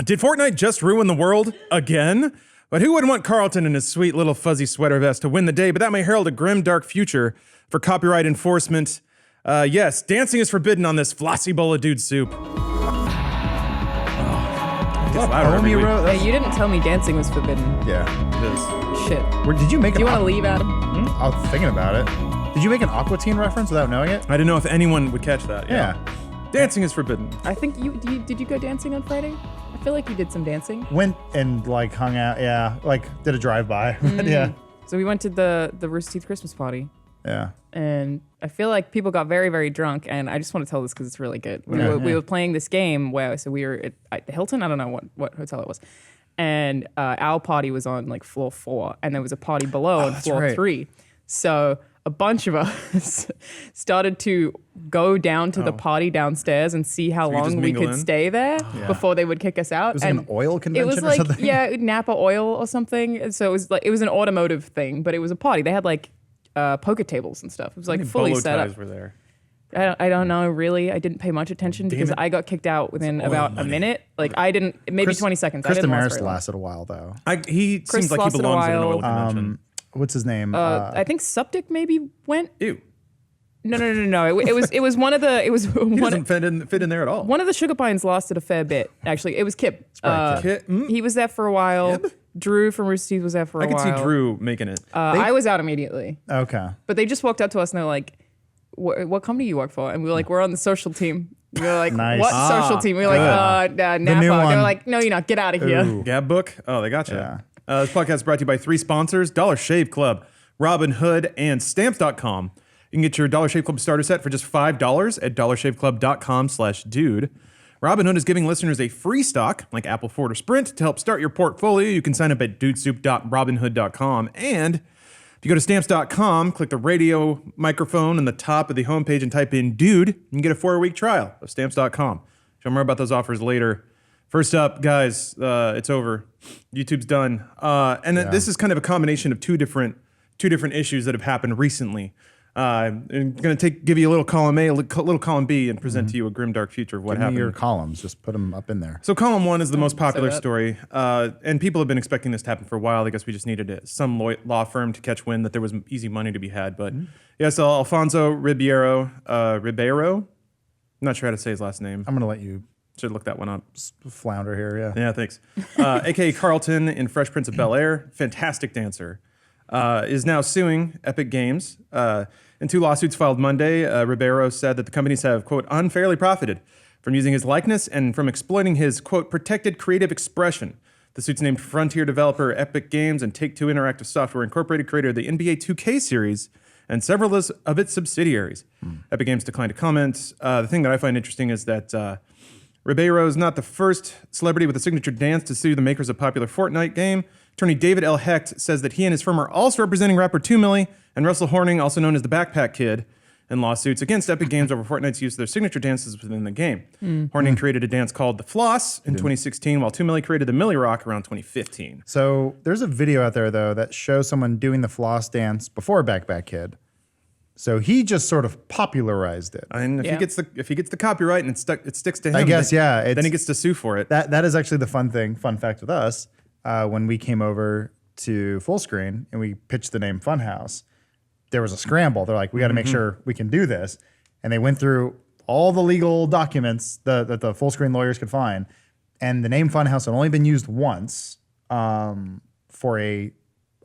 Did Fortnite just ruin the world again? But who wouldn't want Carlton in his sweet little fuzzy sweater vest to win the day? But that may herald a grim, dark future for copyright enforcement. Yes, dancing is forbidden on this flossy bowl of dude soup. Hey, you didn't tell me dancing was forbidden. Yeah. It is. Shit. Did you make Do you want to leave, Adam? I was thinking about it. Did you make an Aqua Teen reference without knowing it? I didn't know if anyone would catch that. Yeah. Dancing is forbidden. I think did you go dancing on Friday? I feel like you did some dancing. Went and like hung out. Yeah. Like did a drive-by. Yeah. So we went to the Rooster Teeth Christmas party. Yeah. And I feel like people got very, very drunk, and I just want to tell this because it's really good. We were playing this game where, so we were at the Hilton, I don't know what hotel it was, and our party was on like floor 4, and there was a party below on floor 3. So a bunch of us started to go down to the party downstairs and see how long we could stay there before they would kick us out. It was like an oil convention or something? It was like, yeah, Napa Oil or something. And so it was an automotive thing, but it was a party. They had like poker tables and stuff. It was like fully set up. Were there? I don't know, really. I didn't pay much attention because I got kicked out within about a minute. Like I didn't, maybe 20 seconds. Chris I didn't Damaris lasted a while though. He seems like he belongs in an oil convention. What's his name? I think Suptic maybe went. Ew. No. It was one of the. It was He doesn't fit in there at all. one of the Sugar Pines lasted a fair bit. Actually, it was Kip. He was there for a while. Kip? Drew from Rooster Teeth was there for a I while. could see Drew making it. I was out immediately. Okay. But they just walked up to us and they're like, "What company you work for?" And we were like, "We're on the social team." We were like, Nice. "What social team?" We were like, "Napa." new They one. were like, "No, you're not. Get out of here." Gab book? Oh, they got you. Yeah. This podcast is brought to you by 3 sponsors, Dollar Shave Club, Robinhood, and Stamps.com. You can get your Dollar Shave Club starter set for just $5 at dollarshaveclub.com/dude. Robinhood is giving listeners a free stock, like Apple, Ford, or Sprint, to help start your portfolio. You can sign up at dudesoup.robinhood.com. And if you go to Stamps.com, click the radio microphone on the top of the homepage and type in dude, you can get a 4-week trial of Stamps.com. Show more about those offers later. First up, guys, it's over. YouTube's done. This is kind of a combination of two different issues that have happened recently. I'm going to give you a little column A, a little column B, and present to you a grim, dark future of what happened. Give me your columns. Just put them up in there. So column 1 is the most popular story, and people have been expecting this to happen for a while. I guess we just needed some law firm to catch wind that there was easy money to be had. But so Alfonso Ribeiro, I'm not sure how to say his last name. I'm going to let you Should look that one up. flounder here, yeah. Yeah, thanks. AKA Carlton in Fresh Prince of Bel-Air, fantastic dancer, is now suing Epic Games. In 2 lawsuits filed Monday, Ribeiro said that the companies have, quote, unfairly profited from using his likeness and from exploiting his, quote, protected creative expression. The suits named Frontier developer Epic Games and Take-Two Interactive Software Incorporated, creator of the NBA 2K series, and several of its subsidiaries. Epic Games declined to comment. The thing that I find interesting is that Ribeiro is not the first celebrity with a signature dance to sue the makers of popular Fortnite game. Attorney David L. Hecht says that he and his firm are also representing rapper 2 Milli and Russell Horning, also known as the Backpack Kid, in lawsuits against Epic Games over Fortnite's use of their signature dances within the game. Horning created a dance called the Floss in 2016, while 2 Milli created the Milli Rock around 2015. So there's a video out there, though, that shows someone doing the floss dance before Backpack Kid. So he just sort of popularized it. And if he gets the copyright and it sticks to him, I guess, then he gets to sue for it. That is actually the fun fact with us. When we came over to Fullscreen and we pitched the name Funhaus, there was a scramble. They're like, we got to make sure we can do this. And they went through all the legal documents that the Fullscreen lawyers could find. And the name Funhaus had only been used once for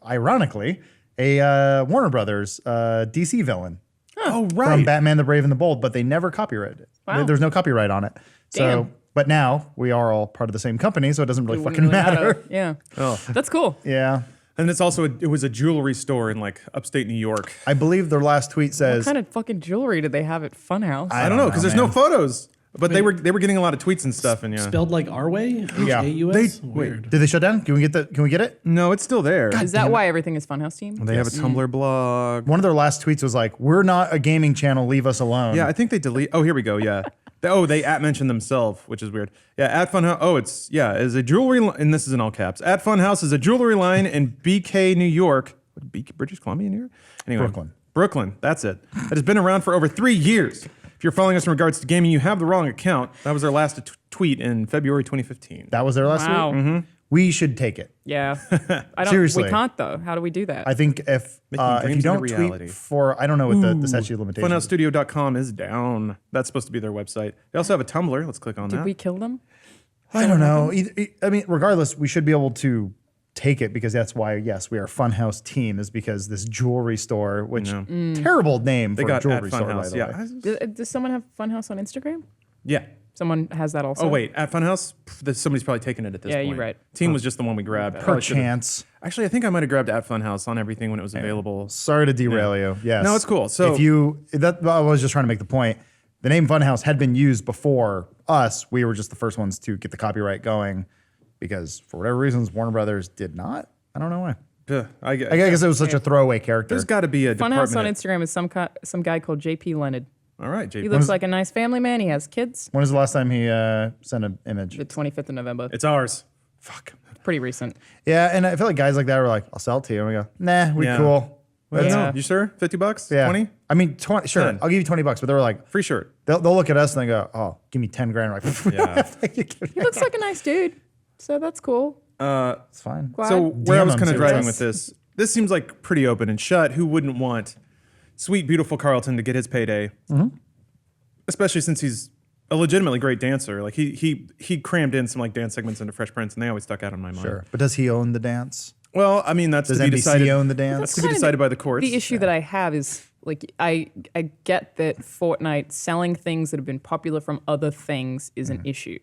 ironically, a Warner Brothers DC villain. Oh, right. From Batman the Brave and the Bold, but they never copyrighted it. Wow. There's no copyright on it. Damn. So, but now we are all part of the same company, so it doesn't really fucking matter. Yeah. Oh. That's cool. Yeah. And it's also it was a jewelry store in like upstate New York. I believe their last tweet says, What kind of fucking jewelry did they have at Funhaus? I don't know because there's no photos, but they were getting a lot of tweets and stuff. And Spelled like our way? Yeah. H-A-U-S? Weird. did they shut down? Can we get it? No, it's still there. Is that why everything is Funhaus team? They have a Tumblr blog. One of their last tweets was like, we're not a gaming channel, leave us alone. Yeah, I think they delete. Oh, here we go. Yeah. They mentioned themselves, which is weird. Yeah, at Funhaus. Oh, is a jewelry, and this is in all caps. At Funhaus is a jewelry line in BK, New York. British Columbia, New York? Anyway, Brooklyn. Brooklyn, that's it. It has been around for over 3 years. If you're following us in regards to gaming, you have the wrong account. That was our last tweet in February 2015. That was their last Wow. week. We should take it. Yeah. I don't. Seriously. We can't though. How do we do that? I think if you dreams don't into tweet reality. for, I don't know what the statute of limitations. Funhoustudio.com is down. That's supposed to be their website. They also have a Tumblr. Let's click on Did that. we kill them? I don't know. I mean, regardless, we should be able to take it because that's why, yes, we are Funhouse Team, is because this jewelry store, which terrible name They for a got at jewelry store, by Funhouse. the Yeah. way. Does someone have Funhouse on Instagram? Yeah. Someone has that also. Oh, wait. At Funhouse? Somebody's probably taken it at this Yeah, point. you're right. Team was just the one we grabbed. Probably should've- Perchance. Actually, I think I might have grabbed at Funhouse on everything when it was available. Sorry to derail you. Yes. No, it's cool. So- I was just trying to make the point. The name Funhouse had been used before us. We were just the first ones to get the copyright going because for whatever reasons, Warner Brothers did not. I don't know why. I guess it was such a throwaway character. There's got to be a Funhouse on department. Instagram is some guy called JP Leonard. All right, JP. He looks like a nice family man. He has kids. When was the last time he sent an image? The 25th of November. It's ours. Fuck. Pretty recent. Yeah, and I feel like guys like that are like, I'll sell it to you. And we go, nah, we Yeah. cool. Well, Yeah. no, you sure? $50? Yeah. 20? I mean, 20, sure, 10. I'll give you $20, but they were like, Free shirt. they'll look at us and they go, oh, give me 10 grand. We're like, Yeah. He looks like a nice dude. So that's cool. it's fine. Glad. So where I was DM kind of him, driving yes. with this seems like pretty open and shut. Who wouldn't want sweet, beautiful Carlton to get his payday? Especially since he's a legitimately great dancer. Like he crammed in some like dance segments into Fresh Prince, and they always stuck out in my mind. Sure. But does he own the dance? Well, I mean that's Does to be NBC decided. own the dance? That's to be kind of decided by the courts. The issue that I have is like I get that Fortnite selling things that have been popular from other things is an issue.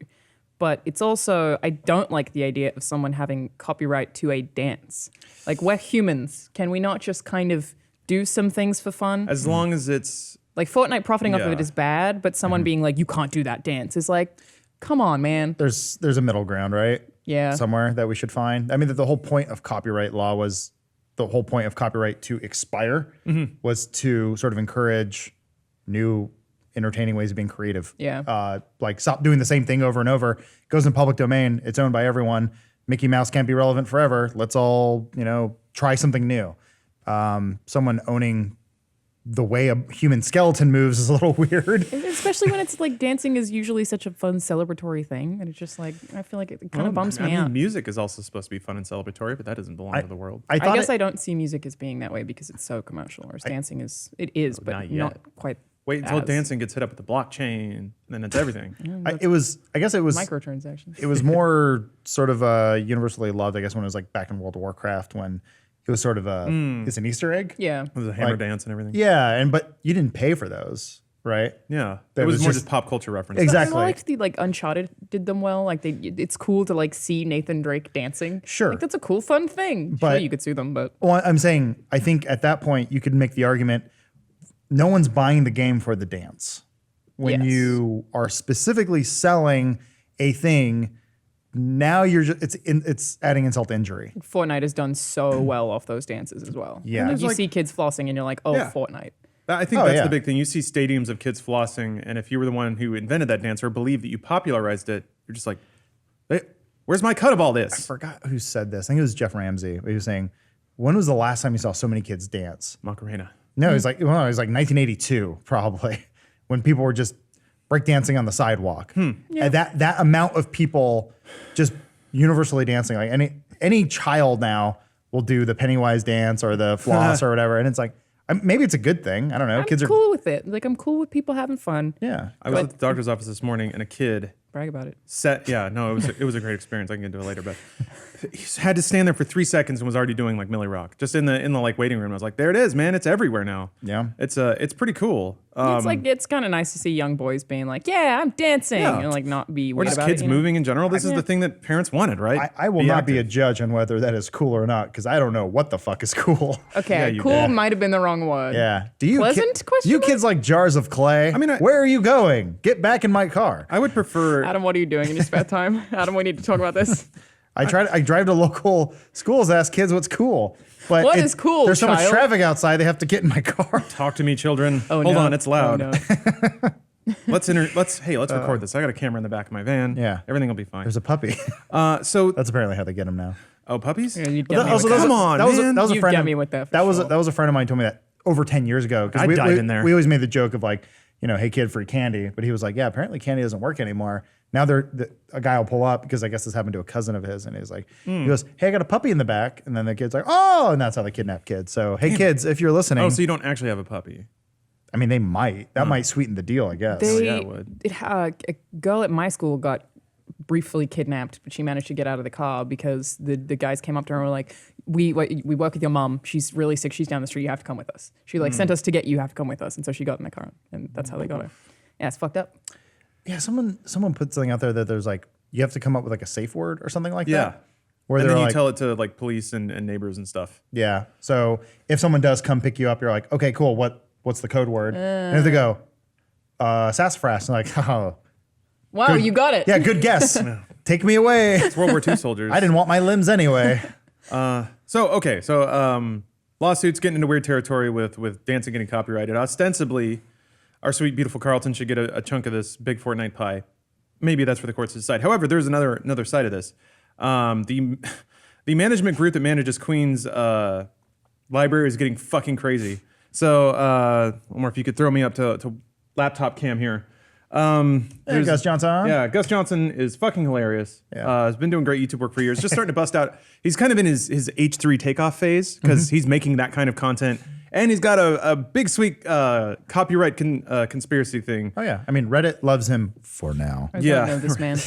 But it's also, I don't like the idea of someone having copyright to a dance. Like, we're humans. Can we not just kind of do some things for fun? As long as it's Like, Fortnite profiting off of Yeah. it is bad, but someone being like, you can't do that dance is like, come on, man. There's a middle ground, right? Yeah. Somewhere that we should find. I mean, the whole point of copyright law was the whole point of copyright to expire was to sort of encourage new entertaining ways of being creative. Yeah. Like stop doing the same thing over and over. It goes in public domain. It's owned by everyone. Mickey Mouse can't be relevant forever. Let's all, try something new. Someone owning the way a human skeleton moves is a little weird. Especially when it's like dancing is usually such a fun celebratory thing. And it's just like, I feel like it kind of bumps me out. music is also supposed to be fun and celebratory, but that doesn't belong to the world. I I thought guess it- I don't see music as being that way because it's so commercial. Whereas dancing is, it is, but not not, yet. quite. Wait until as. dancing gets hit up with the blockchain, then it's everything. I guess it was Microtransactions. it was more sort of universally loved, I guess, when it was like back in World of Warcraft when it was sort of it's an Easter egg. Yeah. There's a hammer Like- dance and everything. Yeah, but you didn't pay for those, right? Yeah. That It was was more just- just pop culture reference. Exactly. I liked the like Uncharted did them well. Like it's cool to like see Nathan Drake dancing. Sure. Like that's a cool, fun thing. Sure, But- you could sue them, but Well, I'm saying, I think at that point you could make the argument no one's buying the game for the dance. When Yes. you are specifically selling a thing, now you're just it's adding insult to injury. Fortnite has done so well off those dances as well. Yeah. Like, you like- see kids flossing and you're like, oh, Yeah. Fortnite. I think Oh, that's yeah. the big thing. You see stadiums of kids flossing, and if you were the one who invented that dance or believed that you popularized it, you're just like, hey, where's my cut of all I this? forgot who said this. I think it was Jeff Ramsey. He was saying, when was the last time you saw so many kids dance? Macarena. No, it was like 1982 probably, when people were just breakdancing on the sidewalk. And that amount of people just universally dancing, like any child now will do the Pennywise dance or the floss or whatever, and it's like maybe it's a good thing. I don't know. I'm Kids are cool with it. Like I'm cool with people having fun. yeah. I was at the doctor's office this morning, and a kid Brag about it. it was a great experience. I can get into it later, but he had to stand there for 3 seconds and was already doing like Millie Rock just in the like waiting room. I was like, there it is, man. It's everywhere now. Yeah. It's pretty cool. It's kind of nice to see young boys being like, yeah, I'm dancing, Yeah. and like not be or weird just about kids it. You know? moving in general. This is the thing that parents wanted, right? I will not be a active. judge on whether that is cool or not because I don't know what the fuck is cool. Okay, you cool did. might have been the wrong word. Yeah. Do you Pleasant? Question you mark? kids like jars of clay? I mean, where are you going? Get back in my car. I would prefer. Adam, what are you doing in your spare time? Adam, we need to talk about this. I drive to local schools, ask kids what's cool. But What is cool, There's so much child? traffic outside, they have to get in my car. Talk to me, children. Oh, Hold no. on, it's loud. Oh, no. Let's record this. I got a camera in the back of my van. Yeah. Everything will be fine. There's a puppy. So That's apparently how they get them now. puppies? Yeah, you'd But get me also, with Come that. on, that was man. a You'd friend get of- me with that for That was sure. a friend of mine told me that over 10 years ago. 'cause I'd we dive in there. We always made the joke of like, hey kid, free candy. But he was like, yeah, apparently candy doesn't work anymore. Now a guy will pull up because I guess this happened to a cousin of his, and he's like, he goes, hey, I got a puppy in the back, and then the kid's like, oh, and that's how they kidnap kids. So hey kids, if you're listening, Oh, so you don't actually have a puppy? I mean, they might. That might sweeten the deal, I guess. yeah, it would. A girl at my school got briefly kidnapped, but she managed to get out of the car because the guys came up to her and were like, we work with your mom. She's really sick. She's down the street. You have to come with us. She sent us to get you. You have to come with us. And so she got in the car, and that's how they got her. Yeah, it's fucked up. Yeah, someone put something out there that there's like, you have to come up with like a safe word or something like Yeah. that. Where And they're then you like, tell it to like police and neighbors and stuff. yeah. So if someone does come pick you up, you're like, okay, cool. What's the code word? And if they go, sassafras, and like, oh, Wow, good- you got it. yeah, good guess. Take me away. It's World War II soldiers. I didn't want my limbs anyway. So lawsuits getting into weird territory with dancing getting copyrighted. Ostensibly, our sweet, beautiful Carlton should get a chunk of this big Fortnite pie. Maybe that's for the courts to decide. However, there's another side of this. The management group that manages Queen's library is getting fucking crazy. So, Omar, if you could throw me up to laptop cam here. Hey, There's- Gus Johnson. Yeah, Gus Johnson is fucking hilarious. Yeah. Has been doing great YouTube work for years. Just starting to bust out. He's kind of in his H3 takeoff phase because he's making that kind of content. And he's got a big, sweet copyright conspiracy thing. Oh yeah. I mean, Reddit loves him for now. I Yeah. don't know this man.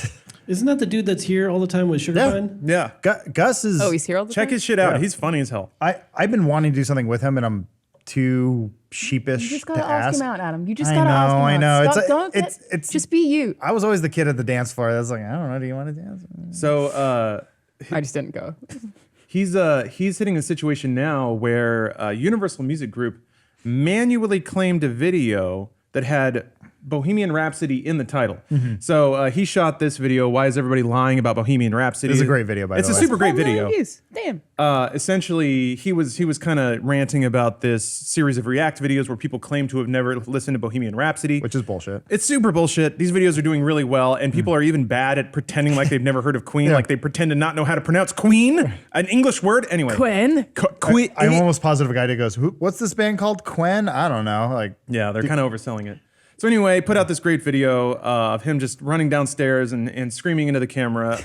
Isn't that the dude that's here all the time with Sugar Yeah. Pine? Yeah. Gus is. Oh, he's here all the Check time? his shit out. Yeah. He's funny as hell. I've been wanting to do something with him, and I'm too sheepish You just to gotta ask ask. him out, Adam. You just I gotta know, ask him I out. know. Stop, It's just be you. I was always the kid at the dance floor. I was like, I don't know. Do you want to dance? So I just didn't go. he's hitting a situation now where Universal Music Group manually claimed a video that had Bohemian Rhapsody in the title. So he shot this video. Why is everybody lying about Bohemian Rhapsody? This is a great video, by the way. It's a super great 1 million video. views. Damn. Essentially, he was kind of ranting about this series of React videos where people claim to have never listened to Bohemian Rhapsody. Which is bullshit. It's super bullshit. These videos are doing really well, and people are even bad at pretending like they've never heard of Queen, Yeah. like they pretend to not know how to pronounce Queen, an English word. Anyway, Quinn. Queen. I'm almost positive a guy that goes, what's this band called? Quen? I don't know. Like, Yeah, they're kind of overselling it. So anyway, put out this great video of him just running downstairs and screaming into the camera,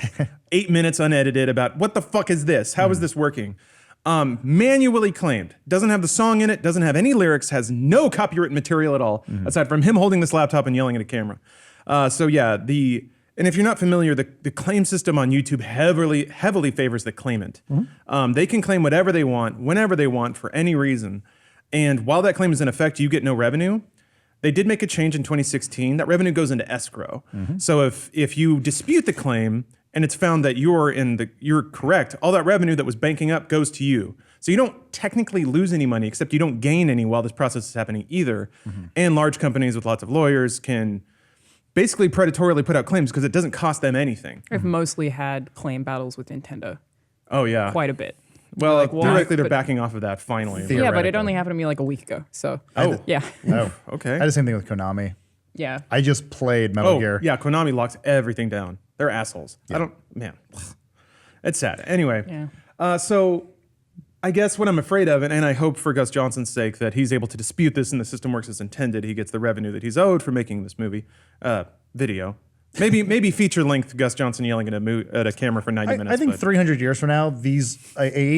8 minutes unedited about what the fuck is this? How is this working? Manually claimed, doesn't have the song in it, doesn't have any lyrics, has no copyright material at all, aside from him holding this laptop and yelling at a camera. And if you're not familiar, the claim system on YouTube heavily favors the claimant. They can claim whatever they want, whenever they want, for any reason. And while that claim is in effect, you get no revenue. They did make a change in 2016. That revenue goes into escrow. So if you dispute the claim and it's found that you're correct, all that revenue that was banking up goes to you. So you don't technically lose any money, except you don't gain any while this process is happening either. And large companies with lots of lawyers can basically predatorily put out claims because it doesn't cost them anything. I've mostly had claim battles with Nintendo. Oh yeah. Quite a bit. Well, Like, why? theoretically, they're But- backing off of that finally. Theoretically. Yeah, but it only happened to me like a week ago. So, Oh. yeah. oh, Okay. I had the same thing with Konami. Yeah. I just played Metal Oh, Gear. yeah, Konami locks everything down. They're assholes. Man, it's sad. Anyway, Yeah. so I guess what I'm afraid of, and I hope for Gus Johnson's sake that he's able to dispute this and the system works as intended. He gets the revenue that he's owed for making this video. Maybe feature length Gus Johnson yelling at a camera for 90 minutes. I think but- 300 years from now, a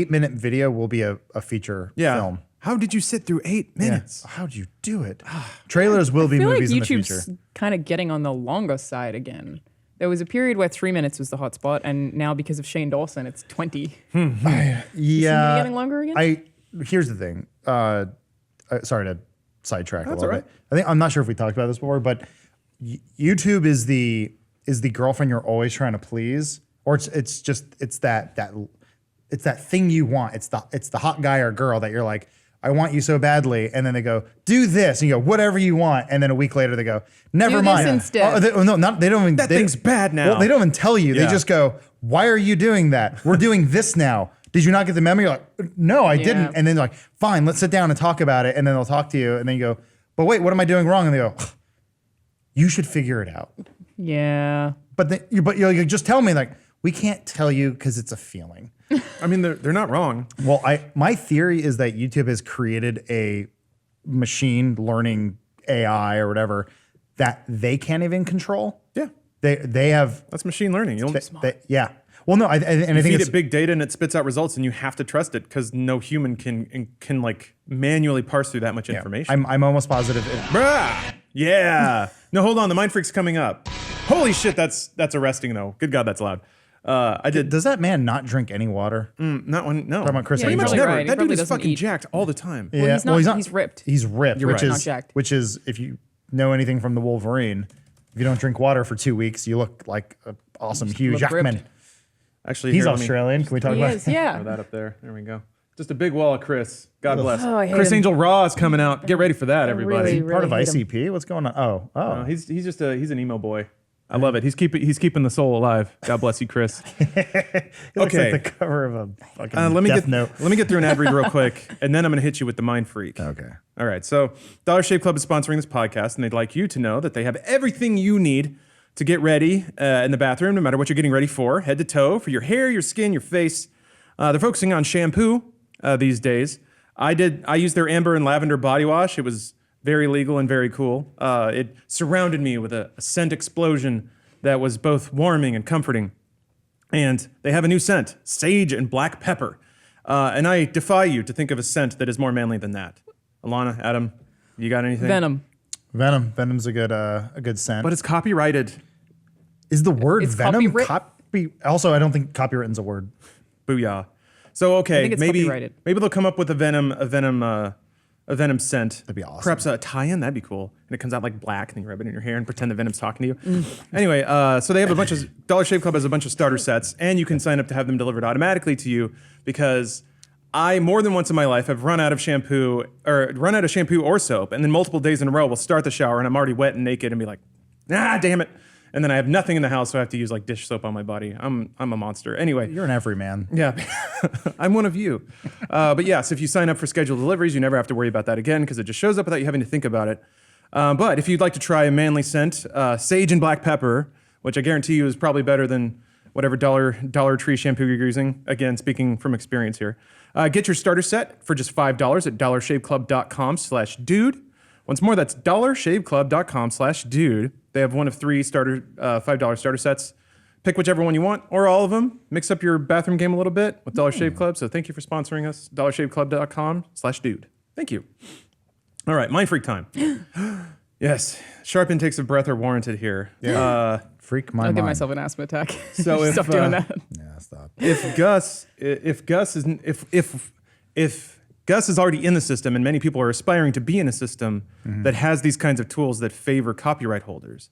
8-minute video will be a feature film. How did you sit through 8 Yeah. minutes? How'd you do it? Trailers will be I feel like movies in the future. YouTube's kind of getting on the longer side again. There was a period where 3 minutes was the hot spot, and now because of Shane Dawson, it's 20. Yeah, getting longer again? Here's the thing. Sorry to sidetrack a That's little all bit. I'm not sure if we talked about this before, but YouTube is the girlfriend you're always trying to please, or it's that thing you want. It's the hot guy or girl that you're like, I want you so badly, and then they go, do this, and you go, whatever you want, and then a week later they go, never Do this mind. instead. They don't even. That thing's bad now. Well, they don't even tell you. They Yeah. just go, why are you doing that? We're doing this now. Did you not get the memo? You're like, no, I didn't. And then they're like, fine, let's sit down and talk about it. And then they'll talk to you, and then you go, but what am I doing wrong? And they go, you should figure it out. Yeah. But you're like, just tell me. Like, we can't tell you because it's a feeling. I mean, they're not wrong. Well, my theory is that YouTube has created a machine learning AI or whatever that they can't even control. Yeah. They have That's machine learning. You don't yeah. Well, no, I think feed it's it big data and it spits out results, and you have to trust it because no human can like manually parse through that much information. I'm almost positive. Bruh! Yeah. No, hold on. The Mind Freak's coming up. Holy shit, that's arresting though. Good God, that's loud. I did Does that man not drink any water? not one. No. Talking about Chris Yeah, Pretty you're much Angel. probably never. right. He That dude probably is doesn't fucking eat. jacked all the time. Yeah, he's not- he's ripped. He's ripped, You're which right. is Not jacked. which is if you know anything from the Wolverine, if you don't drink water for 2 weeks, you look like an awesome Hugh look Jackman. ripped. Actually, He's here, let me Australian. Can we talk He about? is, yeah. throw that up there. There we go. Just a big wall of Chris. God bless. Oh, I hate Chris him. Angel Raw is coming out. Get ready for that, everybody. really Part of hate him. ICP. What's going on? Oh, No, he's just he's an emo boy. I love it. He's keeping the soul alive. God bless you, Chris. He looks Okay. like the cover of a fucking Let me Death Note. get through an ad read real quick, and then I'm gonna hit you with the Mind Freak. Okay. All right. So Dollar Shave Club is sponsoring this podcast, and they'd like you to know that they have everything you need to get ready in the bathroom, no matter what you're getting ready for, head to toe, for your hair, your skin, your face. They're focusing on shampoo these days. I used their amber and lavender body wash. It was very legal and very cool. It surrounded me with a scent explosion that was both warming and comforting. And they have a new scent, sage and black pepper. And I defy you to think of a scent that is more manly than that. Alana, Adam, you got anything? Venom. Venom's a good scent. But it's copyrighted. Is the word It's venom copyright- Also, I don't think copywritten's a word. Booyah. So okay, think it's maybe copyrighted. they'll come up with a venom scent. That'd be awesome. Perhaps a tie-in. That'd be cool. And it comes out like black, and then you rub it in your hair and pretend the venom's talking to you. Anyway, so they have a bunch of Dollar Shave Club has a bunch of starter sets, and you can sign up to have them delivered automatically to you because I more than once in my life have run out of shampoo or soap, and then multiple days in a row will start the shower and I'm already wet and naked and be like, damn it. And then I have nothing in the house, so I have to use like dish soap on my body. I'm a monster. Anyway. You're an everyman. Yeah, I'm one of you. But yes, if you sign up for scheduled deliveries, you never have to worry about that again because it just shows up without you having to think about it. But if you'd like to try a manly scent, sage and black pepper, which I guarantee you is probably better than whatever Dollar Tree shampoo you're using. Again, speaking from experience here. Get your starter set for just $5 at dollarshaveclub.com/dude. Once more, that's dollarshaveclub.com/dude. They have one of three $5 starter sets. Pick whichever one you want, or all of them. Mix up your bathroom game a little bit with Dollar Shave Club. So thank you for sponsoring us. dollarshaveclub.com/dude. Thank you. All right, Mind Freak time. Yes, sharp intakes of breath are warranted here. Yeah. Freak my I'll mind. give myself an asthma attack. So if, Stop doing that. Yeah, stop. if Gus is already in the system, and many people are aspiring to be in a system that has these kinds of tools that favor copyright holders,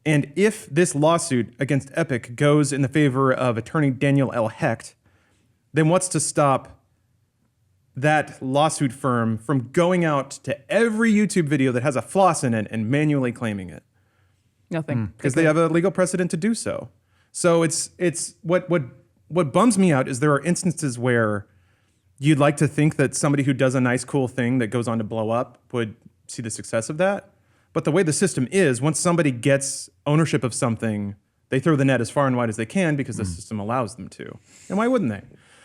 and if this lawsuit against Epic goes in the favor of attorney Daniel L. Hecht, then what's to stop that lawsuit firm from going out to every YouTube video that has a floss in it and manually claiming it? Nothing. Because they have a legal precedent to do so. So it's what bums me out is there are instances where you'd like to think that somebody who does a nice, cool thing that goes on to blow up would see the success of that. But the way the system is, once somebody gets ownership of something, they throw the net as far and wide as they can because the system allows them to. And why wouldn't they?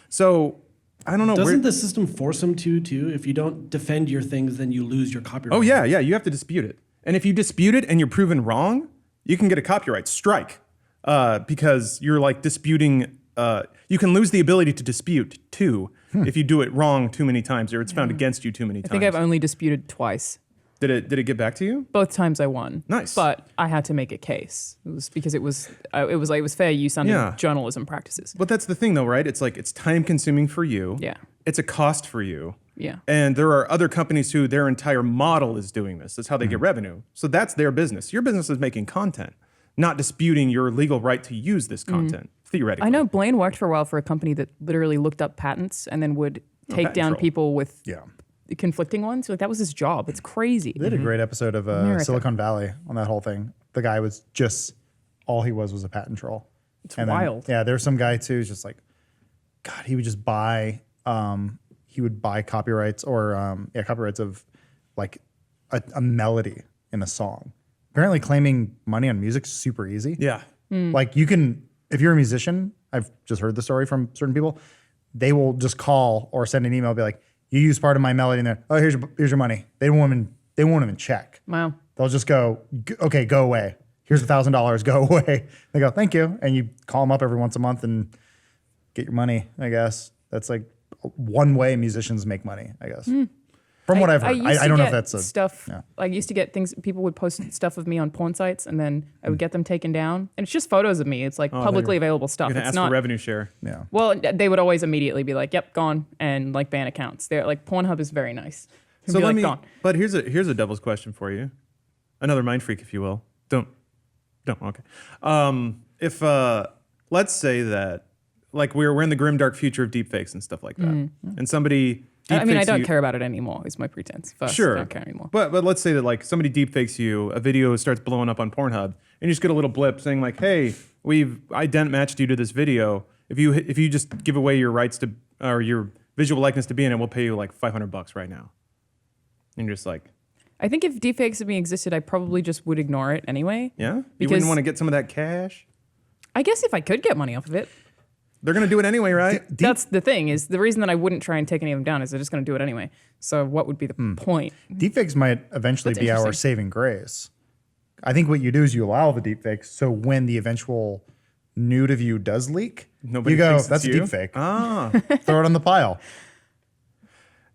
So I don't know. Doesn't the system force them to, too? If you don't defend your things, then you lose your copyright. Oh, yeah, you have to dispute it. And if you dispute it and you're proven wrong, you can get a copyright strike because you're like disputing. You can lose the ability to dispute, too, if you do it wrong too many times or it's found against you too many I times. think I've only disputed twice. Did it get back to you? Both times I won. Nice. But I had to make a case. It was because it was fair use under Yeah. journalism practices. But that's the thing, though, right? It's like it's time consuming for you. Yeah. It's a cost for you. Yeah. And there are other companies who their entire model is doing this. That's how they get revenue. So that's their business. Your business is making content, not disputing your legal right to use this content, theoretically. I know Blaine worked for a while for a company that literally looked up patents and then would take patent down troll. people with Yeah. conflicting ones. Like that was his job. It's crazy. They did a great episode of America. Silicon Valley on that whole thing. The guy was just, all he was a patent troll. It's Then, wild. yeah, there's some guy too, who's just like, God, he would just buy, copyrights or, copyrights of like a melody in a song. Apparently claiming money on music's super easy. Yeah. Like you can, if you're a musician, I've just heard the story from certain people, they will just call or send an email, be like, you use part of my melody in there. Oh, here's your money. They they won't even check. Wow. They'll just go, okay, go away. Here's $1,000, go away. They go, thank you. And you call them up every once a month and get your money, I guess. That's like one way musicians make money, I guess. From what I've heard. I don't know if that's stuff. Yeah. I used to get things, people would post stuff of me on porn sites and then I would get them taken down. And it's just photos of me. It's like publicly available stuff. You're gonna It's ask not for revenue share. Yeah. Well, they would always immediately be like, "Yep, gone," and like ban accounts. They're like Pornhuf is very nice. So Be let like, me. gone. But here's a devil's question for you, another mind freak, if you will. Don't. Okay. If let's say that like we're in the grim dark future of deepfakes and stuff like that, and somebody. I mean, I deepfakes don't you- care about it anymore. Is my pretense. First, Sure. I don't care anymore. But let's say that like somebody deepfakes you, a video starts blowing up on Pornhub, and you just get a little blip saying like, "Hey, we've ident matched you to this video. If you just give away your rights to or your visual likeness to be in it, we'll pay you like $500 right now." And you're just like, I think if deepfakes of me existed, I probably just would ignore it anyway. "Yeah, you Because- wouldn't want to get some of that cash." I guess if I could get money off of it, They're gonna do it anyway, right? that's the thing. Is the reason that I wouldn't try and take any of them down is they're just going to do it anyway. So what would be the point? Deepfakes might eventually That's be our interesting. saving grace. I think what you do is you allow the deepfakes, so when the eventual nude of you does leak, Nobody you go, thinks it's that's a you." deepfake. Ah, Throw it on the pile.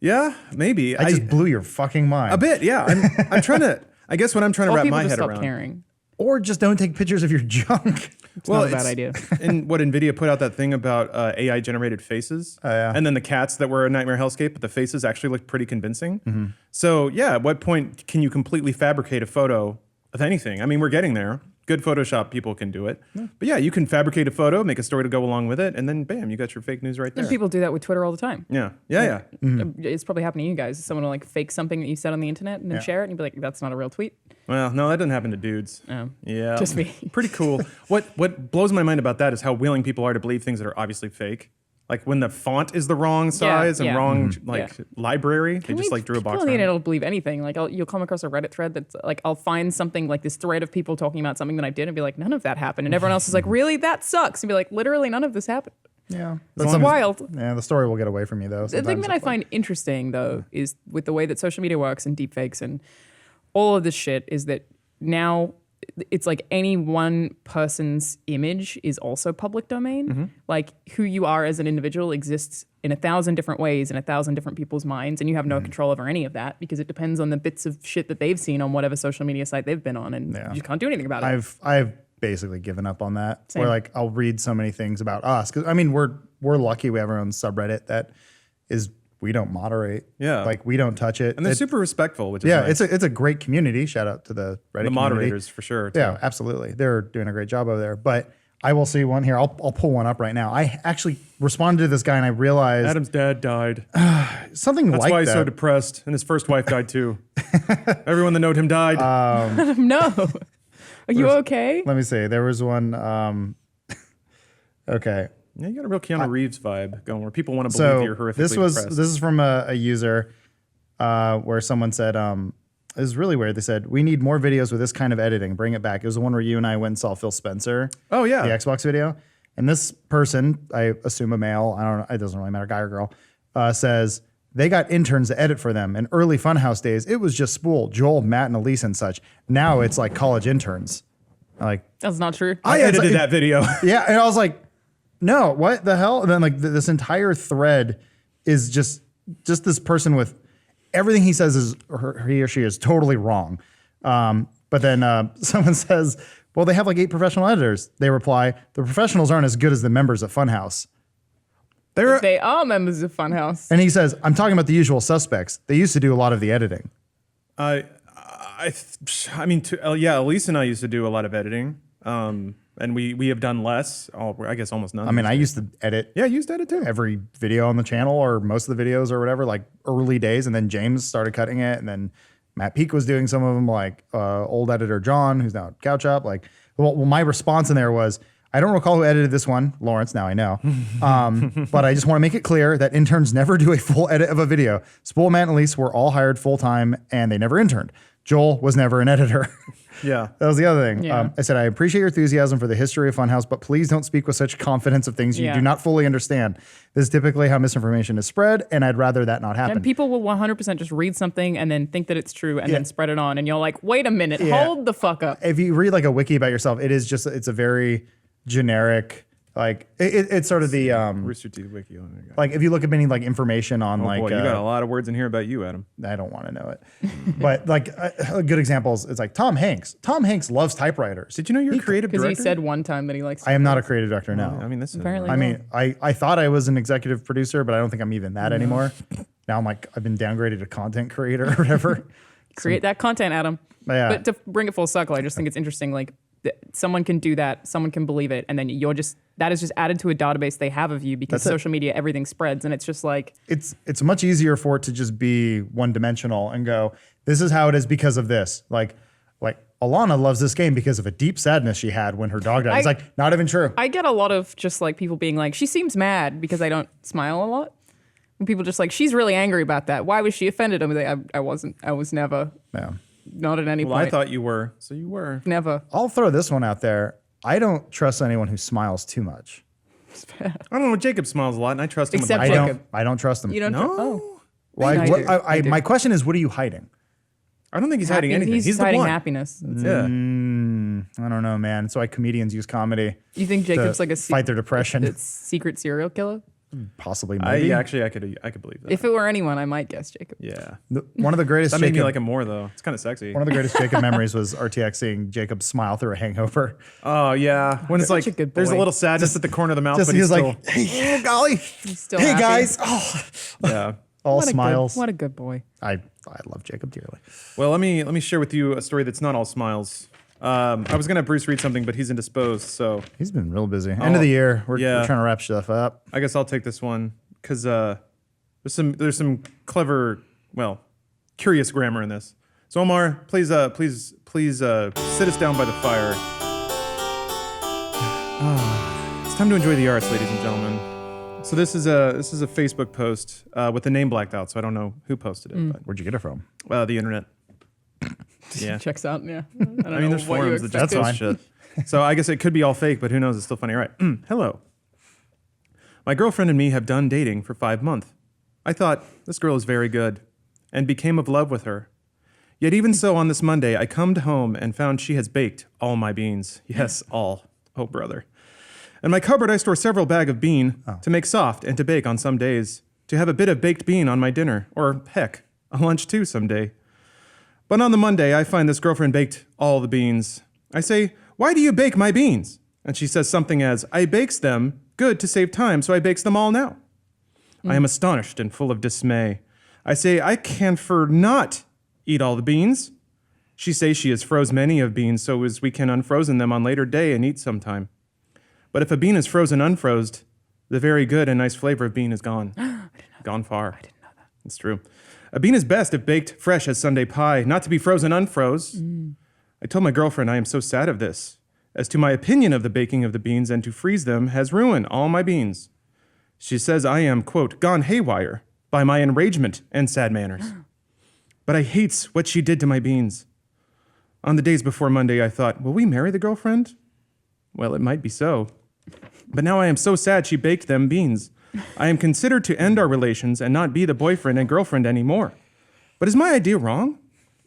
yeah, maybe. I just blew your fucking mind. a bit. Yeah, I'm trying to. I guess what I'm trying to Well, wrap people my just head stop around. caring. Or just don't take pictures of your junk. It's not a bad idea. And what Nvidia put out that thing about AI generated faces, yeah. and then the cats that were a nightmare hellscape, but the faces actually looked pretty convincing. Mm-hmm. So yeah, at what point can you completely fabricate a photo of anything? I mean, we're getting there. Good Photoshop people can do it, but yeah, you can fabricate a photo, make a story to go along with it, and then bam, you got your fake news right there. And people do that with Twitter all the time. Yeah. It's probably happening to you guys. Someone will like fake something that you said on the internet and then share it, and you'd be like, "That's not a real tweet." Well, no, that doesn't happen to dudes. Yeah, just me. Pretty cool. What blows my mind about that is how willing people are to believe things that are obviously fake. Like when the font is the wrong size and yeah. wrong Yeah. library, they just like drew a box. People on the around it. internet will believe anything. Like you'll come across a Reddit thread that's like I'll find something like this thread of people talking about something that I did and be like, none of that happened, and everyone else is like, really, that sucks, and be like, literally, none of this happened. Yeah. It's wild. Yeah, the story will get away from you, though. The thing that I find interesting though is with the way that social media works and deepfakes and all of this shit is that now it's like any one person's image is also public domain. Like who you are as an individual exists in 1,000 different ways in 1,000 different people's minds, and you have no control over any of that because it depends on the bits of shit that they've seen on whatever social media site they've been on, and you just can't do anything about it. I've basically given up on that. Same. Where like I'll read so many things about us because I mean we're lucky we have our own subreddit that is we don't moderate. Yeah. Like we don't touch it. And they're It- super respectful, which is yeah, nice. it's a great community. Shout out to the Reddit The community. moderators for sure. Too. Yeah, absolutely. They're doing a great job over there. But I will see one here. I'll pull one up right now. I actually responded to this guy and I realized Adam's dad died. something That's like why he's that. so depressed. And his first wife died too. Everyone that knowed him died. No, are you okay? Let me see. There was one. Okay. Yeah, you got a real Keanu Reeves vibe going where people want to believe So you're horrifically this depressed. is from a user where someone said it was really weird. They said we need more videos with this kind of editing. Bring it back. It was the one where you and I went and saw Phil Spencer. Oh, yeah. the Xbox video. And this person, I assume a male, I don't know, it doesn't really matter, guy or girl, says they got interns to edit for them. In early Funhaus days, it was just Spool, Joel, Matt, and Elise and such. Now it's like college interns. Like That's not true. I it's edited like- that video. yeah, and I was like, no, what the hell? And then like this entire thread is just this person with everything he says is he or she is totally wrong. But then someone says, well, they have like 8 professional editors. They reply, the professionals aren't as good as the members at Funhaus. They are members of Funhaus. And he says, I'm talking about the usual suspects. They used to do a lot of the editing. I mean, yeah, Elise and I used to do a lot of editing. And we have done less. I guess almost none. I mean, I used to edit yeah, you used to edit too. every video on the channel or most of the videos or whatever, like early days. And then James started cutting it. And then Matt Peak was doing some of them, like old editor John, who's now at Couch Up. Like, well, my response in there was, I don't recall who edited this one, Lawrence, now I know. But I just want to make it clear that interns never do a full edit of a video. Spool, Matt, and Elise were all hired full-time and they never interned. Joel was never an editor. Yeah. That was the other thing. Yeah. I said, I appreciate your enthusiasm for the history of Funhaus, but please don't speak with such confidence of things you Yeah. do not fully understand. This is typically how misinformation is spread, and I'd rather that not happen. And people will 100% just read something and then think that it's true and Yeah. then spread it on. And you're like, wait a minute, Yeah. hold the fuck up. If you read like a wiki about yourself, it's a very generic, like it's sort of the Rooster Teeth Wiki. Oh my God. like if you look at any like information on Oh like boy, you got a lot of words in here about you, Adam. I don't want to know it, but like a good example is like Tom Hanks. Tom Hanks loves typewriters. Did you know you're a creative Because director? he said one time that he likes. I am not a creative director now. I mean, this is Apparently. I mean, I thought I was an executive producer, but I don't think I'm even that anymore. Now I'm like, I've been downgraded to content creator or whatever. create that content, Adam. Yeah. But to bring it full circle, I just think it's interesting. Like someone can do that, someone can believe it, and then that is just added to a database they have of you because That's it. social media, everything spreads, and it's just like It's much easier for it to just be one dimensional and go, this is how it is because of this. Like Alana loves this game because of a deep sadness she had when her dog died. It's like, not even true. I get a lot of just like people being like, she seems mad because I don't smile a lot. And people just like, she's really angry about that. Why was she offended? I'm like, I wasn't. I was never. Yeah. Not at any Well, point. I thought you were, so you were. Never. I'll throw this one out there. I don't trust anyone who smiles too much. I don't know. Jacob smiles a lot, and I trust him. Except with I my- Jacob. don't trust them. You don't. No. Oh. Why? I do. I do. My question is, what are you hiding? I don't think he's hiding anything. He's the hiding blunt. happiness. That's it. Yeah. I don't know, man. It's why comedians use comedy You think Jacob's to like a fight their depression. It's secret serial killer? Possibly, maybe. I could believe that. If it were anyone, I might guess Jacob. Yeah. One of the greatest That made me Jacob, like him more though. It's kind of sexy. one of the greatest Jacob memories was RTX seeing Jacob smile through a hangover. Oh yeah. When it's Such like a good there's a boy. little sadness at the corner of the mouth, Just but he he's was still, like, hey, oh, golly, He's still hey happy. guys, oh, yeah. all What a smiles. what a good boy. I love Jacob dearly. Well, let me share with you a story that's not all smiles. I was gonna have Bruce read something, but he's indisposed, so He's been real busy. End of the year, we're yeah. trying to wrap stuff up. I guess I'll take this one because there's some clever, well, curious grammar in this. So Omar, please sit us down by the fire. It's time to enjoy the arts, ladies and gentlemen. So this is a Facebook post with the name blacked out, so I don't know who posted it, Where'd you get it from? but the internet. Yeah. Checks out. Yeah. I don't I know mean, there's what you forums that just expected. post shit. So I guess it could be all fake, but who knows? It's still funny. All right. Hello. My girlfriend and me have done dating for 5 months. I thought, this girl is very good, and became of love with her. Yet even so, on this Monday, I come home and found she has baked all my beans. Yes, all. Oh, brother. In my cupboard, I store several bags of bean to make soft and to bake on some days, to have a bit of baked bean on my dinner, or heck, a lunch too someday. But on the Monday, I find this girlfriend baked all the beans. I say, why do you bake my beans? And she says something as, I bakes them good to save time, so I bakes them all now. I am astonished and full of dismay. I say, I can for not eat all the beans. She says she has froze many of beans, so as we can unfrozen them on later day and eat sometime. But if a bean is frozen unfrozed, the very good and nice flavor of bean is gone. Gone far. I didn't know that. It's true. A bean is best if baked fresh as Sunday pie, not to be frozen unfroze. I told my girlfriend I am so sad of this, as to my opinion of the baking of the beans and to freeze them has ruined all my beans. She says I am, quote, gone haywire by my enragement and sad manners. But I hates what she did to my beans. On the days before Monday, I thought, will we marry the girlfriend? Well, it might be so. But now I am so sad she baked them beans. I am considered to end our relations and not be the boyfriend and girlfriend anymore. But is my idea wrong?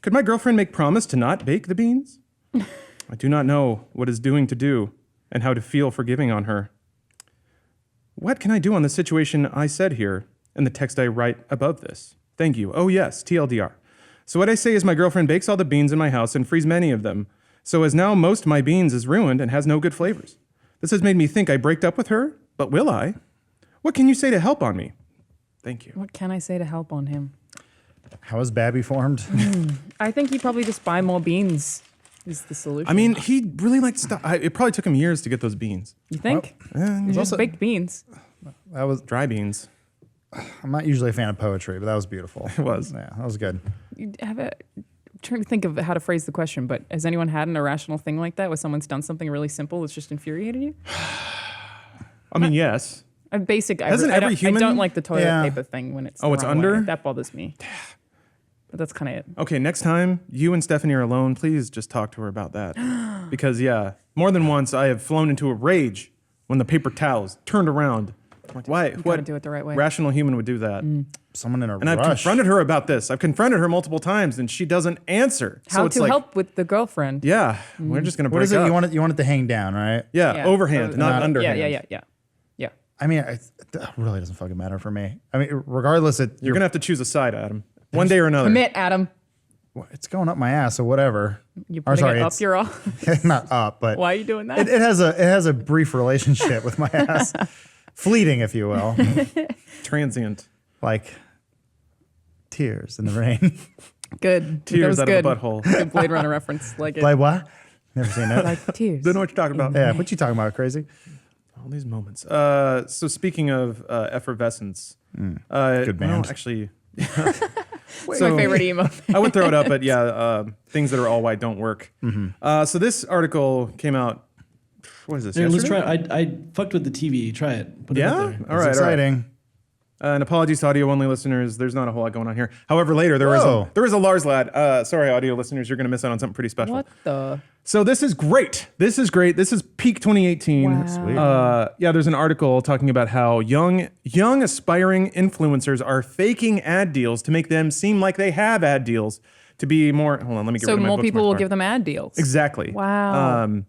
Could my girlfriend make promise to not bake the beans? I do not know what is doing to do and how to feel forgiving on her. What can I do on the situation I said here in the text I write above this? Thank you. Oh yes, TLDR. So what I say is my girlfriend bakes all the beans in my house and frees many of them. So as now most of my beans is ruined and has no good flavors. This has made me think I break up with her, but will I? What can you say to help on me? Thank you. What can I say to help on him? How is Babby formed? I think you probably just buy more beans. Is the solution? I mean, he really liked stuff. It probably took him years to get those beans. you think? And Just also- baked beans. That was. dry beans. I'm not usually a fan of poetry, but that was beautiful. It was. Yeah, that was good. You have a, I'm trying to think of how to phrase the question, but has anyone had an irrational thing like that where someone's done something really simple that's just infuriated you? I mean, yes. A basic. Hasn't I every don't, human- I don't like the toilet Yeah. paper thing when it's. Oh, the it's wrong under? way. That bothers me. But that's kind of it. Okay, next time you and Stephanie are alone, please just talk to her about that. Because, yeah, more than once I have flown into a rage when the paper towels turned around. Like, why? What do it the right way. rational human would do that? Someone in a And I've rush. confronted her about this. I've confronted her multiple times, and she doesn't answer. How so it's to like, help with the girlfriend. Yeah, we're just gonna break What is it? up. You want it to hang down, right? Yeah, overhand, not underhand. Yeah. I mean, it really doesn't fucking matter for me. I mean, regardless, You're gonna have to choose a side, Adam. One day or another. Commit, Adam. it's going up my ass, so whatever. You Or putting sorry, it up it's- your ass? not up, but Why are you doing that? it has a brief relationship with my ass, fleeting, if you will, Transient. like tears in the rain. Good. Tears that was out good. of a butthole. Good Blade Runner reference. Like it. Like what? Never seen that. Like tears. Don't know what you're talking about. Yeah, what you talking about? Crazy? All these moments. So speaking of effervescence, Good band. Well, actually, It's so- my favorite emo. I would throw it up, but yeah, things that are all white don't work. So this article came out. What is this? Here, let's yesterday? try it. I fucked with the TV. Try it. Put it Yeah. up there. All It's right. All right. exciting. And apologies to audio only listeners. There's not a whole lot going on here. However, later there Whoa. is a Lars lad. Sorry, audio listeners, you're gonna miss out on something pretty special. What the? So this is great. This is great. This is peak 2018. Wow. Sweet. Yeah, there's an article talking about how young aspiring influencers are faking ad deals to make them seem like they have ad deals to be more. Hold on, let me get So rid of my more people will bookmark. give them ad deals. Exactly. Wow.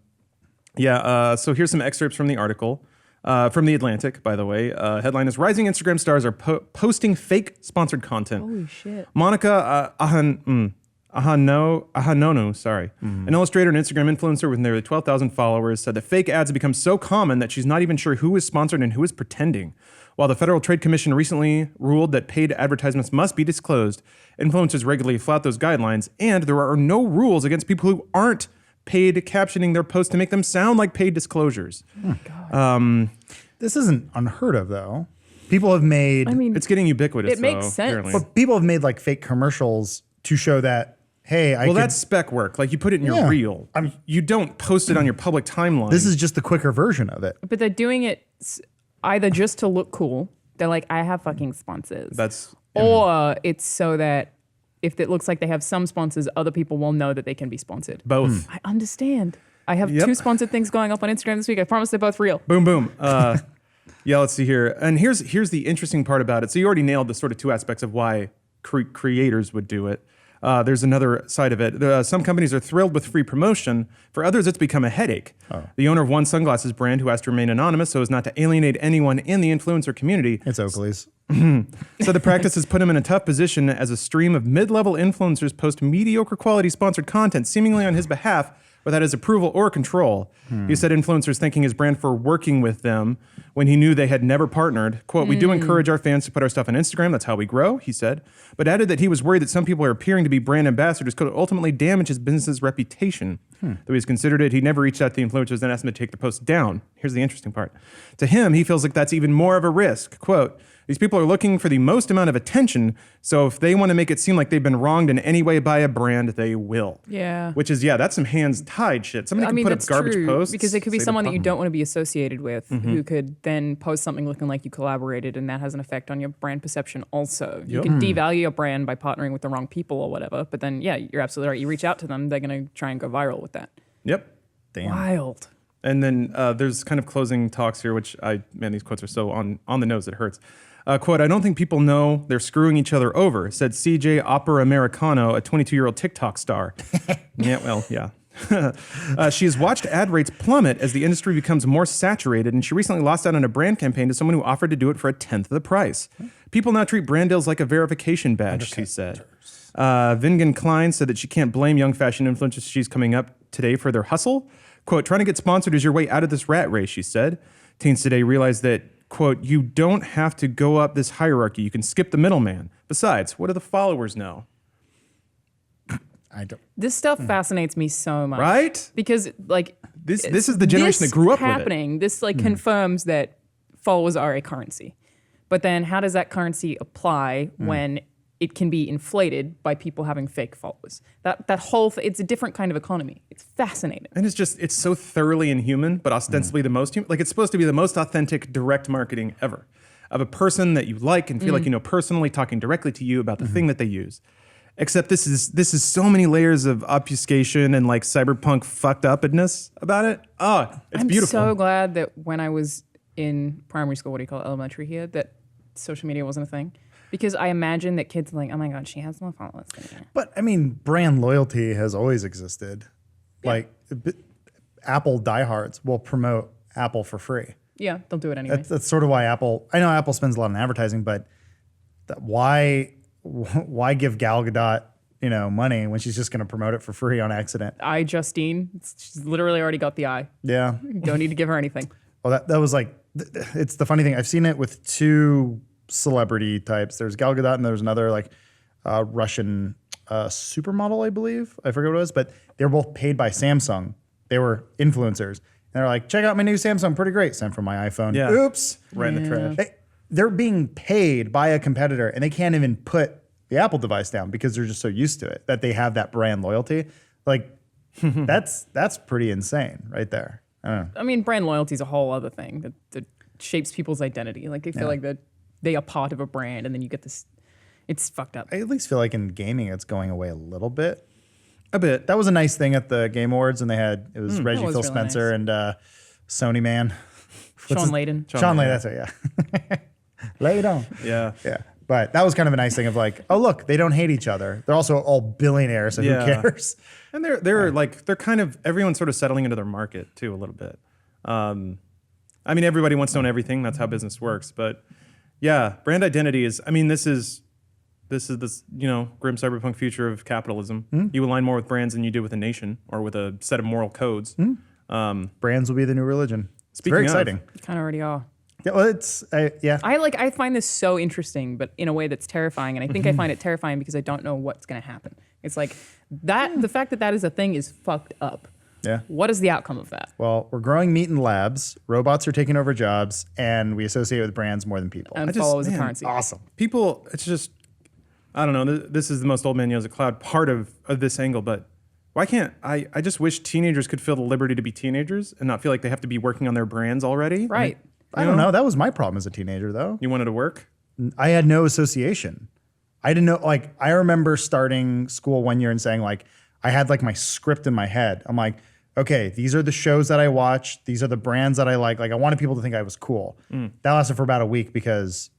So here's some excerpts from the article. From The Atlantic, by the way. Headline is Rising Instagram Stars Are Posting Fake Sponsored Content. Holy shit. Monica Ahanonu, an illustrator and Instagram influencer with nearly 12,000 followers, said that fake ads have become so common that she's not even sure who is sponsored and who is pretending. While the Federal Trade Commission recently ruled that paid advertisements must be disclosed, influencers regularly flout those guidelines, and there are no rules against people who aren't paid captioning their posts to make them sound like paid disclosures. This isn't unheard of, though. People have made, I mean, It's getting ubiquitous. It makes though, sense. apparently. but people have made like fake commercials to show that, hey, Well, that's spec work. Like you put it in your Yeah. reel. You don't post it on your public timeline. this is just the quicker version of it. but they're doing it either just to look cool. They're like, I have fucking sponsors. that's Or it's so that if it looks like they have some sponsors, other people will know that they can be sponsored. both. I understand. I have Yep. 2 sponsored things going up on Instagram this week. I promise they're both real. Boom, boom. Yeah, let's see here. And here's the interesting part about it. So you already nailed the sort of 2 aspects of why creators would do it. There's another side of it. Some companies are thrilled with free promotion. For others, it's become a headache. The owner of one sunglasses brand, who asked to remain anonymous so as not to alienate anyone in the influencer community, It's Oakley's. said the practice has put him in a tough position as a stream of mid-level influencers post mediocre quality sponsored content seemingly on his behalf without his approval or control. He said influencers thanking his brand for working with them when he knew they had never partnered. Quote, we do encourage our fans to put our stuff on Instagram. That's how we grow, he said. But added that he was worried that some people are appearing to be brand ambassadors could ultimately damage his business's reputation. Though he's considered it, he never reached out to the influencers and asked them to take the post down. Here's the interesting part. To him, he feels like that's even more of a risk. Quote, these people are looking for the most amount of attention, so if they want to make it seem like they've been wronged in any way by a brand, they will. Yeah. Which is, that's some hands tied shit. Somebody I can mean, put up that's garbage true, posts. because it could be say someone they're that you fun. don't want to be associated with who could then post something looking like you collaborated, and that has an effect on your brand perception also. You can devalue your brand by partnering with the wrong people or whatever, but then, yeah, you're absolutely right. You reach out to them, they're going to try and go viral with that. Yep. Damn. Wild. And then there's kind of closing talks here, which these quotes are so on the nose, it hurts. Quote, I don't think people know they're screwing each other over, said CJ Opera Americano, a 22-year-old TikTok star. Yeah. She has watched ad rates plummet as the industry becomes more saturated, and she recently lost out on a brand campaign to someone who offered to do it for a tenth of the price. People now treat brand deals like a verification badge, she said. Vingan Klein said that she can't blame young fashion influencers she's coming up today for their hustle. Quote, trying to get sponsored is your way out of this rat race, she said. Teens today realize that, quote, you don't have to go up this hierarchy. You can skip the middleman. Besides, what do the followers know? I don't. This stuff fascinates me so much. Right? Because, like, This is the generation that grew up happening. This, like, confirms that followers are a currency. But then how does that currency apply when it can be inflated by people having fake followers? That whole it's a different kind of economy. It's fascinating. And it's so thoroughly inhuman, but ostensibly the most human. Like, it's supposed to be the most authentic direct marketing ever of a person that you like and feel like you know personally, talking directly to you about the thing that they use. Except this is so many layers of obfuscation and like cyberpunk fucked upness about it. Oh, it's I'm beautiful. so glad that when I was in primary school, what do you call it, elementary here, that social media wasn't a thing. Because I imagine that kids are like, oh my God, she has more followers than me. But I mean, brand loyalty has always existed. Like Apple diehards will promote Apple for free. Yeah, they'll do it anyway. That's sort of why Apple. I know Apple spends a lot on advertising, but why give Gal Gadot money when she's just going to promote it for free on accident? Justine, she's literally already got the eye. Yeah. Don't need to give her anything. Well, that was like, it's the funny thing. I've seen it with two celebrity types. There's Gal Gadot and there's another like Russian supermodel, I believe. I forget what it was, but they were both paid by Samsung. They were influencers. And they're like, check out my new Samsung, pretty great. Sent from my iPhone. Yeah. Oops. Right in the trash. They're being paid by a competitor and they can't even put the Apple device down because they're just so used to it that they have that brand loyalty. Like that's pretty insane right there. I don't know. I mean, brand loyalty is a whole other thing that shapes people's identity. Like they feel like that they are part of a brand, and then you get this. It's fucked up. I at least feel like in gaming it's going away a little bit. A bit. That was a nice thing at the Game Awards, and it was Reggie, was Phil really Spencer, and Sony man. Sean Layden. Sean Layden, that's it, yeah. Lay it on. Yeah. Yeah. But that was kind of a nice thing of like, oh, look, they don't hate each other. They're also all billionaires, so Yeah. who cares? And they're kind of everyone's sort of settling into their market too a little bit. I mean, everybody wants to own everything. That's how business works. But yeah, brand identity is. I mean, this is grim cyberpunk future of capitalism. You align more with brands than you do with a nation or with a set of moral codes. Brands will be the new religion. It's Speaking very of- exciting. You kind of already are. Yeah, well, yeah. I find this so interesting, but in a way that's terrifying. And I think I find it terrifying because I don't know what's going to happen. It's like that. The fact that is a thing is fucked up. Yeah. What is the outcome of that? Well, we're growing meat in labs. Robots are taking over jobs, and we associate with brands more than people. And just- follow as a man, currency. Awesome. People, it's just, I don't know. This is the most old man yells at cloud part of this angle, but why can't I just wish teenagers could feel the liberty to be teenagers and not feel like they have to be working on their brands already. Right. I don't know. That was my problem as a teenager, though. You wanted to work? I had no association. I didn't know. Like, I remember starting school one year and saying, like, I had like my script in my head. I'm like, okay, these are the shows that I watch. These are the brands that I like. Like, I wanted people to think I was cool. That lasted for about a week because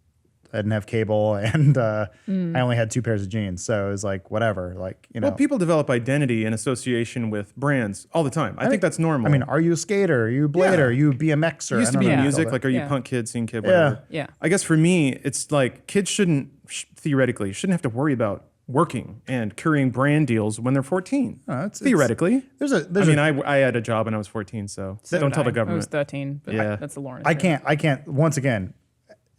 I didn't have cable and I only had 2 pairs of jeans. So it was like, whatever. Like, Well, people develop identity and association with brands all the time. I think that's normal. I mean, are you a skater? Are you a blader? Yeah. Are you a BMXer? It used to be know. Yeah. music, like are you Yeah. punk kid, scene kid, whatever. Yeah. I guess for me, it's like kids theoretically shouldn't have to worry about working and carrying brand deals when they're 14. Theoretically. I had a job when I was 14, so don't tell the I was government. 13, but Yeah. that's the Lawrence. I can't, once again,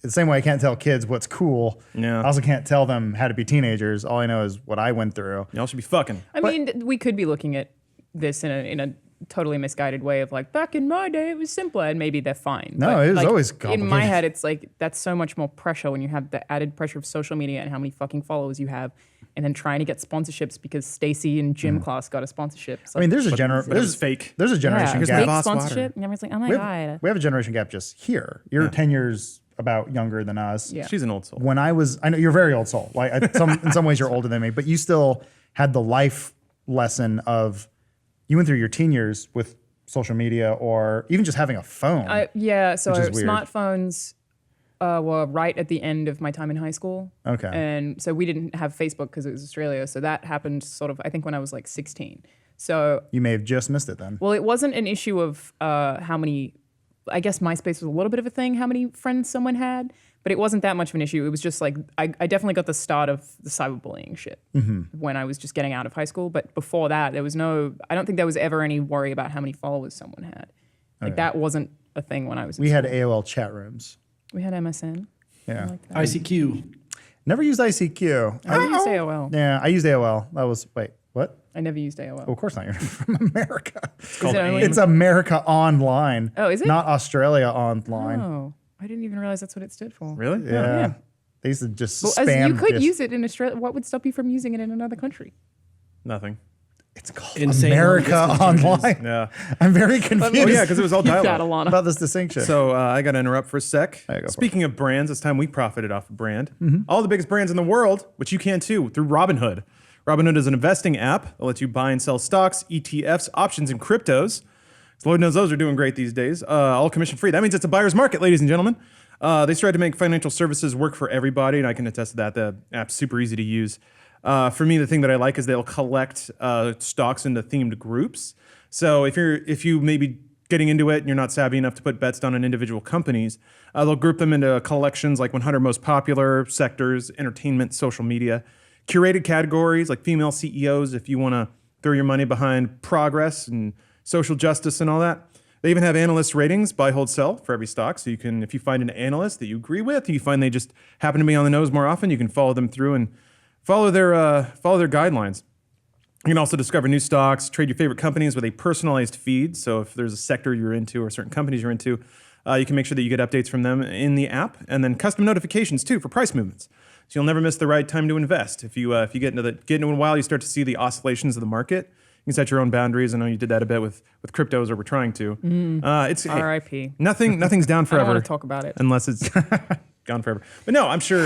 the same way I can't tell kids what's cool. Yeah. I also can't tell them how to be teenagers. All I know is what I went through. Y'all should be fucking. I mean, we could be looking at this in a totally misguided way of like, back in my day, it was simpler, and maybe they're fine. No, But, it was like, always in my complicated. head, it's like that's so much more pressure when you have the added pressure of social media and how many fucking followers you have, and then trying to get sponsorships because Stacy in gym class got a sponsorship. It's I mean, like, there's But it was fake. There's a generation Here's gap. my fake Voss water. sponsorship, and everyone's like, oh my we, god. have, we have a generation gap just here. You're 10 years about younger than us. Yeah. She's an old soul. When I know you're a very old soul. Like in some ways you're older than me, but you still had the life lesson of you went through your teen years with social media or even just having a phone. So Which is weird. smartphones were right at the end of my time in high school. Okay. And so we didn't have Facebook because it was Australia. So that happened sort of, I think, when I was like 16. So, You may have just missed it then. well, it wasn't an issue of how many, I guess MySpace was a little bit of a thing, how many friends someone had, but it wasn't that much of an issue. It was just like, I definitely got the start of the cyberbullying shit when I was just getting out of high school. But before that, there was I don't think there was ever any worry about how many followers someone had. Like that wasn't a thing when I was in We had school. AOL chat rooms. We had MSN. Yeah. Like that. ICQ. Never used ICQ. I used AOL. Yeah, I used AOL. That was, wait, what? I never used AOL. Well, of course not. You're from America. Is it only- It's America Online. Oh, is it? Not Australia Online. Oh, I didn't even realize that's what it stood for. Really? Yeah. They used to just Well, spam. you could dis- use it in Australia. What would stop you from using it in another country? Nothing. It's called Insane America long distance Online. Yeah. I'm very confused Oh, yeah, because it was all Keep that, dialogue. Alana. about this distinction. So I got to interrupt for a sec. Yeah, go for it. Speaking of brands, it's time we profited off a brand. All the biggest brands in the world, which you can too, through Robinhood. Robinhood is an investing app that lets you buy and sell stocks, ETFs, options, and cryptos. So Lord knows those are doing great these days. All commission free. That means it's a buyer's market, ladies and gentlemen. They strive to make financial services work for everybody, and I can attest to that. The app's super easy to use. For me, the thing that I like is they'll collect stocks into themed groups. So if you maybe getting into it and you're not savvy enough to put bets down on individual companies, they'll group them into collections like 100 most popular sectors, entertainment, social media, curated categories like female CEOs if you want to throw your money behind progress and social justice and all that. They even have analyst ratings, buy, hold, sell for every stock. So you can, if you find an analyst that you agree with, you find they just happen to be on the nose more often, you can follow them through and follow their guidelines. You can also discover new stocks, trade your favorite companies with a personalized feed. So if there's a sector you're into or certain companies you're into, you can make sure that you get updates from them in the app, and then custom notifications too for price movements. So you'll never miss the right time to invest. If you get into it a while, you start to see the oscillations of the market. You can set your own boundaries. I know you did that a bit with cryptos, or we're trying to. It's R.I.P. Nothing's down I forever. don't want to talk about it. Unless it's gone forever. But no, I'm sure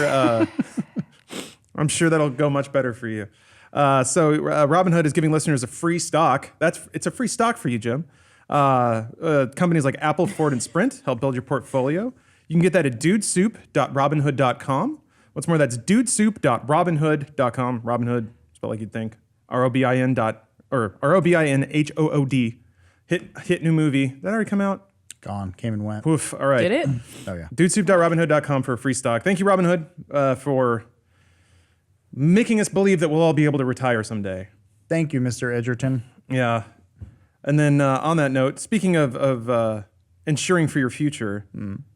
that'll go much better for you. So Robinhood is giving listeners a free stock. It's a free stock for you, Jim. Companies like Apple, Ford, and Sprint help build your portfolio. You can get that at dudesoup.robinhood.com. What's more, that's dudesoup.robinhood.com. Robinhood, spelled like you'd think. ROBINHOOD. Hit new movie. Did that already come out? Gone. Came and went. Oof. All right. Did it? Oh, yeah. Dudesoup.robinhood.com for a free stock. Thank you, Robinhood, for making us believe that we'll all be able to retire someday. Thank you, Mr. Edgerton. Yeah. And then on that note, speaking of ensuring for your future,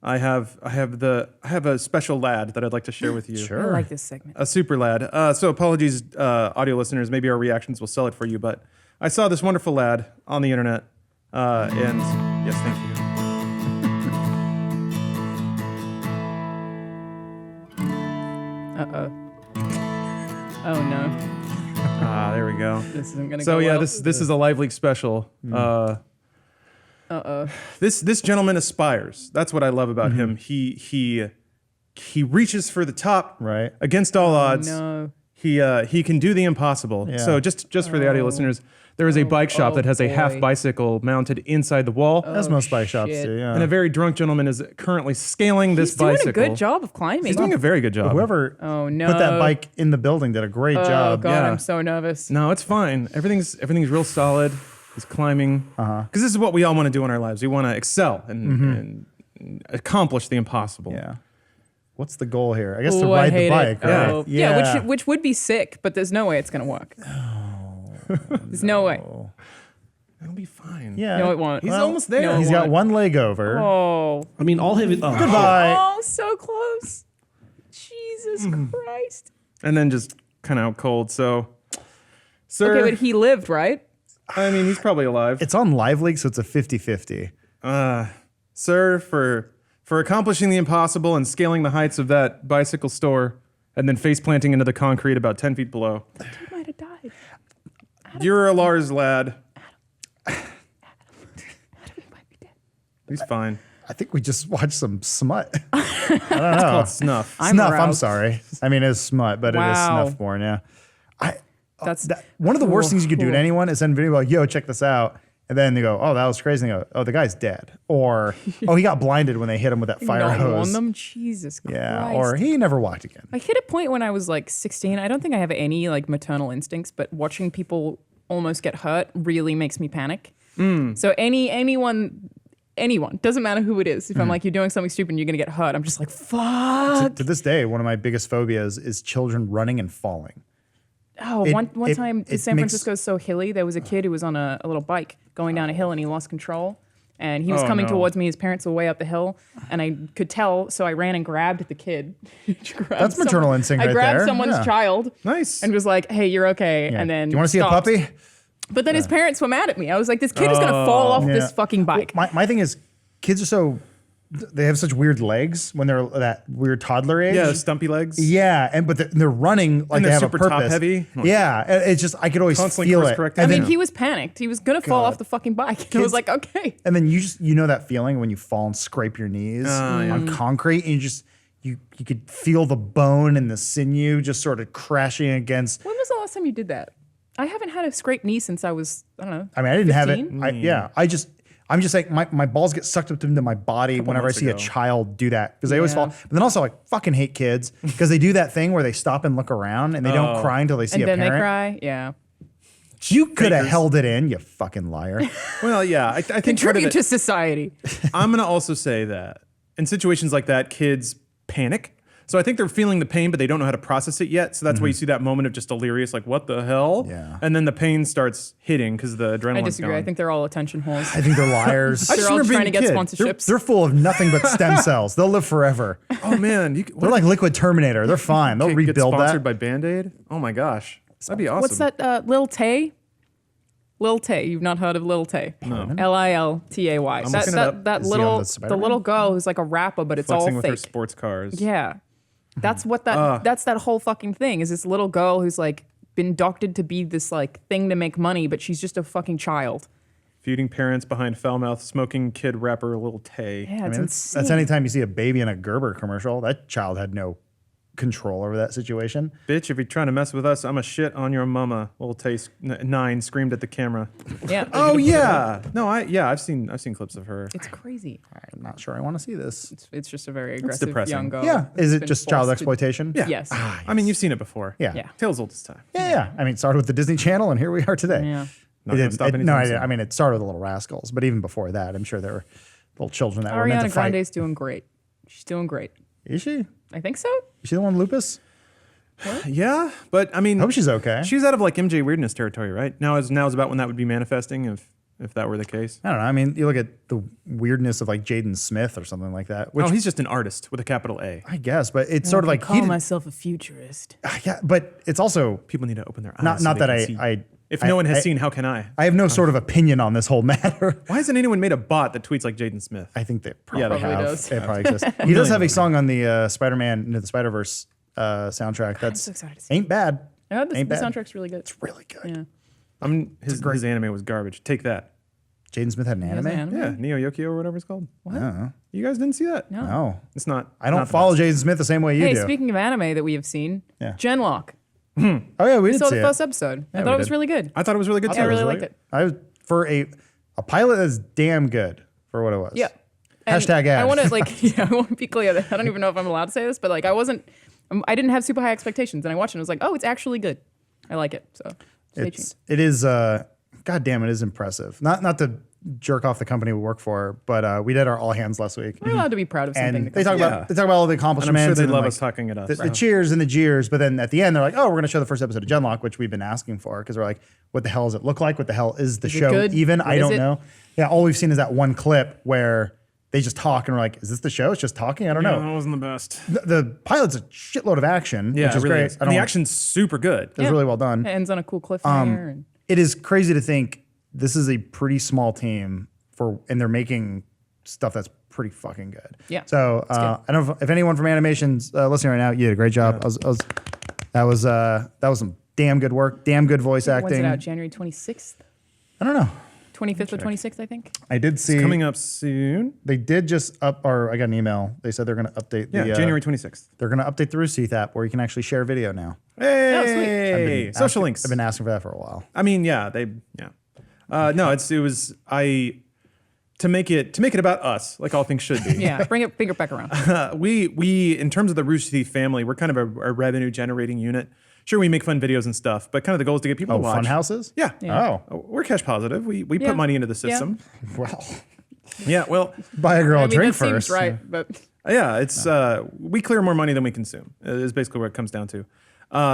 I have a special lad that I'd like to share with you. Sure. I like this segment. A super lad. So apologies, audio listeners. Maybe our reactions will sell it for you, but I saw this wonderful lad on the internet, and yes, thank you. Uh-oh. Oh, no. There we go. This isn't going to So go yeah, well. this is a live leak special. Uh-oh. This gentleman aspires. That's what I love about him. He reaches for the top, Right. against all odds. No. He can do the impossible. Yeah. So just for the audio listeners, there is a bike shop that has a half boy. bicycle mounted inside the wall, As most bike shops shit. do, yeah. and a very drunk gentleman is currently scaling this He's doing bicycle. a good job of climbing. He's doing a very good job. Whoever Oh, no. put that bike in the building did a great Oh, job. God, Yeah. I'm so nervous. No, it's fine. Everything's real solid. He's climbing because this is what we all want to do in our lives. We want to excel and accomplish the impossible. Yeah. What's the goal here? I guess to Ooh, I ride the hate bike, it. right? Oh. Yeah, which would be sick, but there's no way it's going to work. There's no way. It'll be fine. Yeah. No, it won't. He's Well, almost there. no, it He's got won't. one leg over. Oh. I mean, all of it. Goodbye. Oh, so close. Jesus Christ. And then just kind of out cold. So, sir, Okay, but he lived, right? I mean, he's probably alive. It's on Live League, so it's a 50-50. Sir, for accomplishing the impossible and scaling the heights of that bicycle store and then face planting into the concrete about 10 feet below. He might have died. You're a Larr's lad. Adam, he might be dead. He's fine. I think we just watched some smut. It's called snuff. I'm Snuff, I'm aroused. sorry. I mean, it's smut, but it is Wow. snuff porn, yeah. That's One of the worst things you could do cool. to anyone is send a video like, yo, check this out. And then they go, oh, that was crazy. And they go, oh, the guy's dead. Or, oh, he got blinded when they hit him with that fire not hose. on them. Jesus Christ. Yeah, or he never walked again. I hit a point when I was like 16. I don't think I have any like maternal instincts, but watching people almost get hurt really makes me panic. So anyone, doesn't matter who it is. If I'm like, you're doing something stupid and you're gonna get hurt, I'm just like, fuck. To this day, one of my biggest phobias is children running and falling. Oh, It- one it- time, it San makes- Francisco is so hilly. There was a kid who was on a little bike going down a hill and he lost control. And he was Oh, coming no. towards me. His parents were way up the hill, and I could tell. So I ran and grabbed the kid. That's maternal instinct I right grabbed there. someone's Yeah. child Nice. and was like, "Hey, you're okay." Yeah. And then do you want to see stopped. a puppy? But then his parents were mad at me. I was like, "This kid is gonna fall off Yeah. this fucking bike." My thing is, kids are so, they have such weird legs when they're that weird toddler age. Yeah, stumpy legs. Yeah, but they're running like And they they're have super a purpose. top-heavy. Like- Yeah, it's just I could always Constantly feel it. course-correcting. I And mean, then, he was panicked. He was gonna fall off the fucking bike. I was like, "Okay." and then you know that feeling when you fall and scrape your knees yeah. on concrete, and you could feel the bone and the sinew just sort of crashing against. When was the last time you did that? I haven't had a scraped knee since I was, I don't know. I mean, I didn't have 15? it. I'm just saying my balls get sucked up into my body whenever I months see a ago. child do that because they always Yeah. fall. But then also I fucking hate kids because they do that thing where they stop and look around and they don't cry until they see And a then parent. they cry. Yeah. You could have Fakers. held it in, you fucking liar. Well, yeah, I think part of Contribute it, to society. I'm going to also say that in situations like that, kids panic. So I think they're feeling the pain, but they don't know how to process it yet. So that's why you see that moment of just delirious, like, what the hell? Yeah. And then the pain starts hitting because the adrenaline's I disagree. gone. I think they're all attention whores. I think they're liars. I just They're all remember trying to being get a kid. sponsorships. They're full of nothing but stem cells. They'll live forever. Oh, man. They're like Liquid Terminator. They're fine. They'll get rebuild sponsored that. by Band-Aid? Oh, my gosh. That'd be awesome. What's that? Lil Tay? Lil Tay. You've not heard of Lil Tay? No. Liltay. looking it up. That Is he on little the the Spider-Man? little girl who's like a rapper, but it's Flexing all with her fake. sports cars. Yeah. That's what that's that whole fucking thing is this little girl who's like been doctored to be this like thing to make money, but she's just a fucking child. Feuding parents behind foul-mouthed smoking kid rapper Lil Tay. Yeah, it's insane. That's anytime you see a baby in a Gerber commercial. That child had no control over that situation. Bitch, if you're trying to mess with us, I'ma shit on your mama. Lil Tay 9 screamed at the camera. Yeah. Oh yeah. No, I've seen clips of her. It's crazy. I'm not sure I want to see this. It's just a very aggressive depressing. young girl. Yeah. Is who's it been just child forced to- exploitation? Yeah. Yes. I mean, you've seen it before. Yeah. Yeah. Tales old as time. Yeah. I mean, it started with the Disney Channel, and here we are today. Yeah. Not It gonna did- stop it- anytime no, I, soon. I mean, it started with the Little Rascals, but even before that, I'm sure there were little children that were meant to Ariana fight. Grande's doing great. She's doing great. Is she? Is I think so. she the one with lupus? Yeah, but I mean, I hope she's okay. she's out of like MJ weirdness territory, right? Now is about when that would be manifesting if that were the case. I don't know. I mean, you look at the weirdness of like Jaden Smith or something like that, which Oh, he's just an artist with a capital A. I guess, but it's sort of like he call didn't- myself a futurist. yeah, but it's also People need to open their eyes. not so not they that can see. I If I- no one has I- seen, how can I? I have no sort of opinion on this whole matter. Why hasn't anyone made a bot that tweets like Jaden Smith? I think they probably, Yeah, they have. does. It probably exists. He does have a song on the Spider-Man Into the Spider-Verse soundtrack. That's so excited to see ain't bad. Yeah, the Ain't bad. soundtrack's really good. It's really good. Yeah. His anime was garbage. Take that. Jaden Smith had an Has anime. an Yeah, Neo Yokio or whatever it's called. I don't know. You guys didn't see that? No. No, It's not. I don't not the follow best. Jaden Smith the same way you Hey, do. speaking of anime that we have seen, Yeah. Genlock. Oh yeah, we We did saw see the it. first episode. I we thought it was did. really good. I thought it was really good too. I really liked it. I was for a pilot that's damn good for what it was. Yeah. And Hashtag ad. I want to I want to be clear that I don't even know if I'm allowed to say this, but like I didn't have super high expectations, and I watched it and I was like, oh, it's actually good. I like it. So stay tuned. It is God damn, it is impressive. Not to jerk off the company we work for, but we did our all hands last week. We're allowed to be proud of something. And that they comes- talk Yeah. about all the And I'm accomplishments. sure they and, love like, us talking it up. the cheers and the jeers, but then at the end they're like, "Oh, we're going to show the first episode of Genlock," which we've been asking for because we're like, "What the hell does it look like? What the hell is the Is it show good? even?" What I is don't it? know. Yeah, all we've seen is that one clip where they just talk and we're like, "Is this the show? It's just talking." I don't No, know. that wasn't the best. The pilot's a shitload of action, Yeah, which is it really great. is. I And the don't- action's super good. It was really well done. It ends on a cool cliffhanger. And It is crazy to think this is a pretty small team and they're making stuff that's pretty fucking good. Yeah. So I don't know if anyone from animation's listening right now, you did a great job. That was some damn good work, damn good voice when's acting. it out? January 26th, I don't know. 25th or 26th, I think. I did see Coming up soon. they did just or I got an email. They said they're going to update Yeah, the January 26th. They're going to update the Receipt app where you can actually share video now. Hey, social Asking- links. I've been asking for that for a while. I mean, yeah. No, to make it about us, like all things should be. Yeah, bring it back around. We in terms of the Rooster Teeth family, we're kind of a revenue generating unit. Sure, we make fun videos and stuff, but kind of the goal is to get people to watch. Funhouses? Yeah. Yeah. Oh, We're cash positive. We Yeah. put money into the Yeah. system. well, Yeah. Well, buy a girl I a mean, drink that first. seems right, but yeah. It's we clear more money than we consume. Is basically what it comes down to.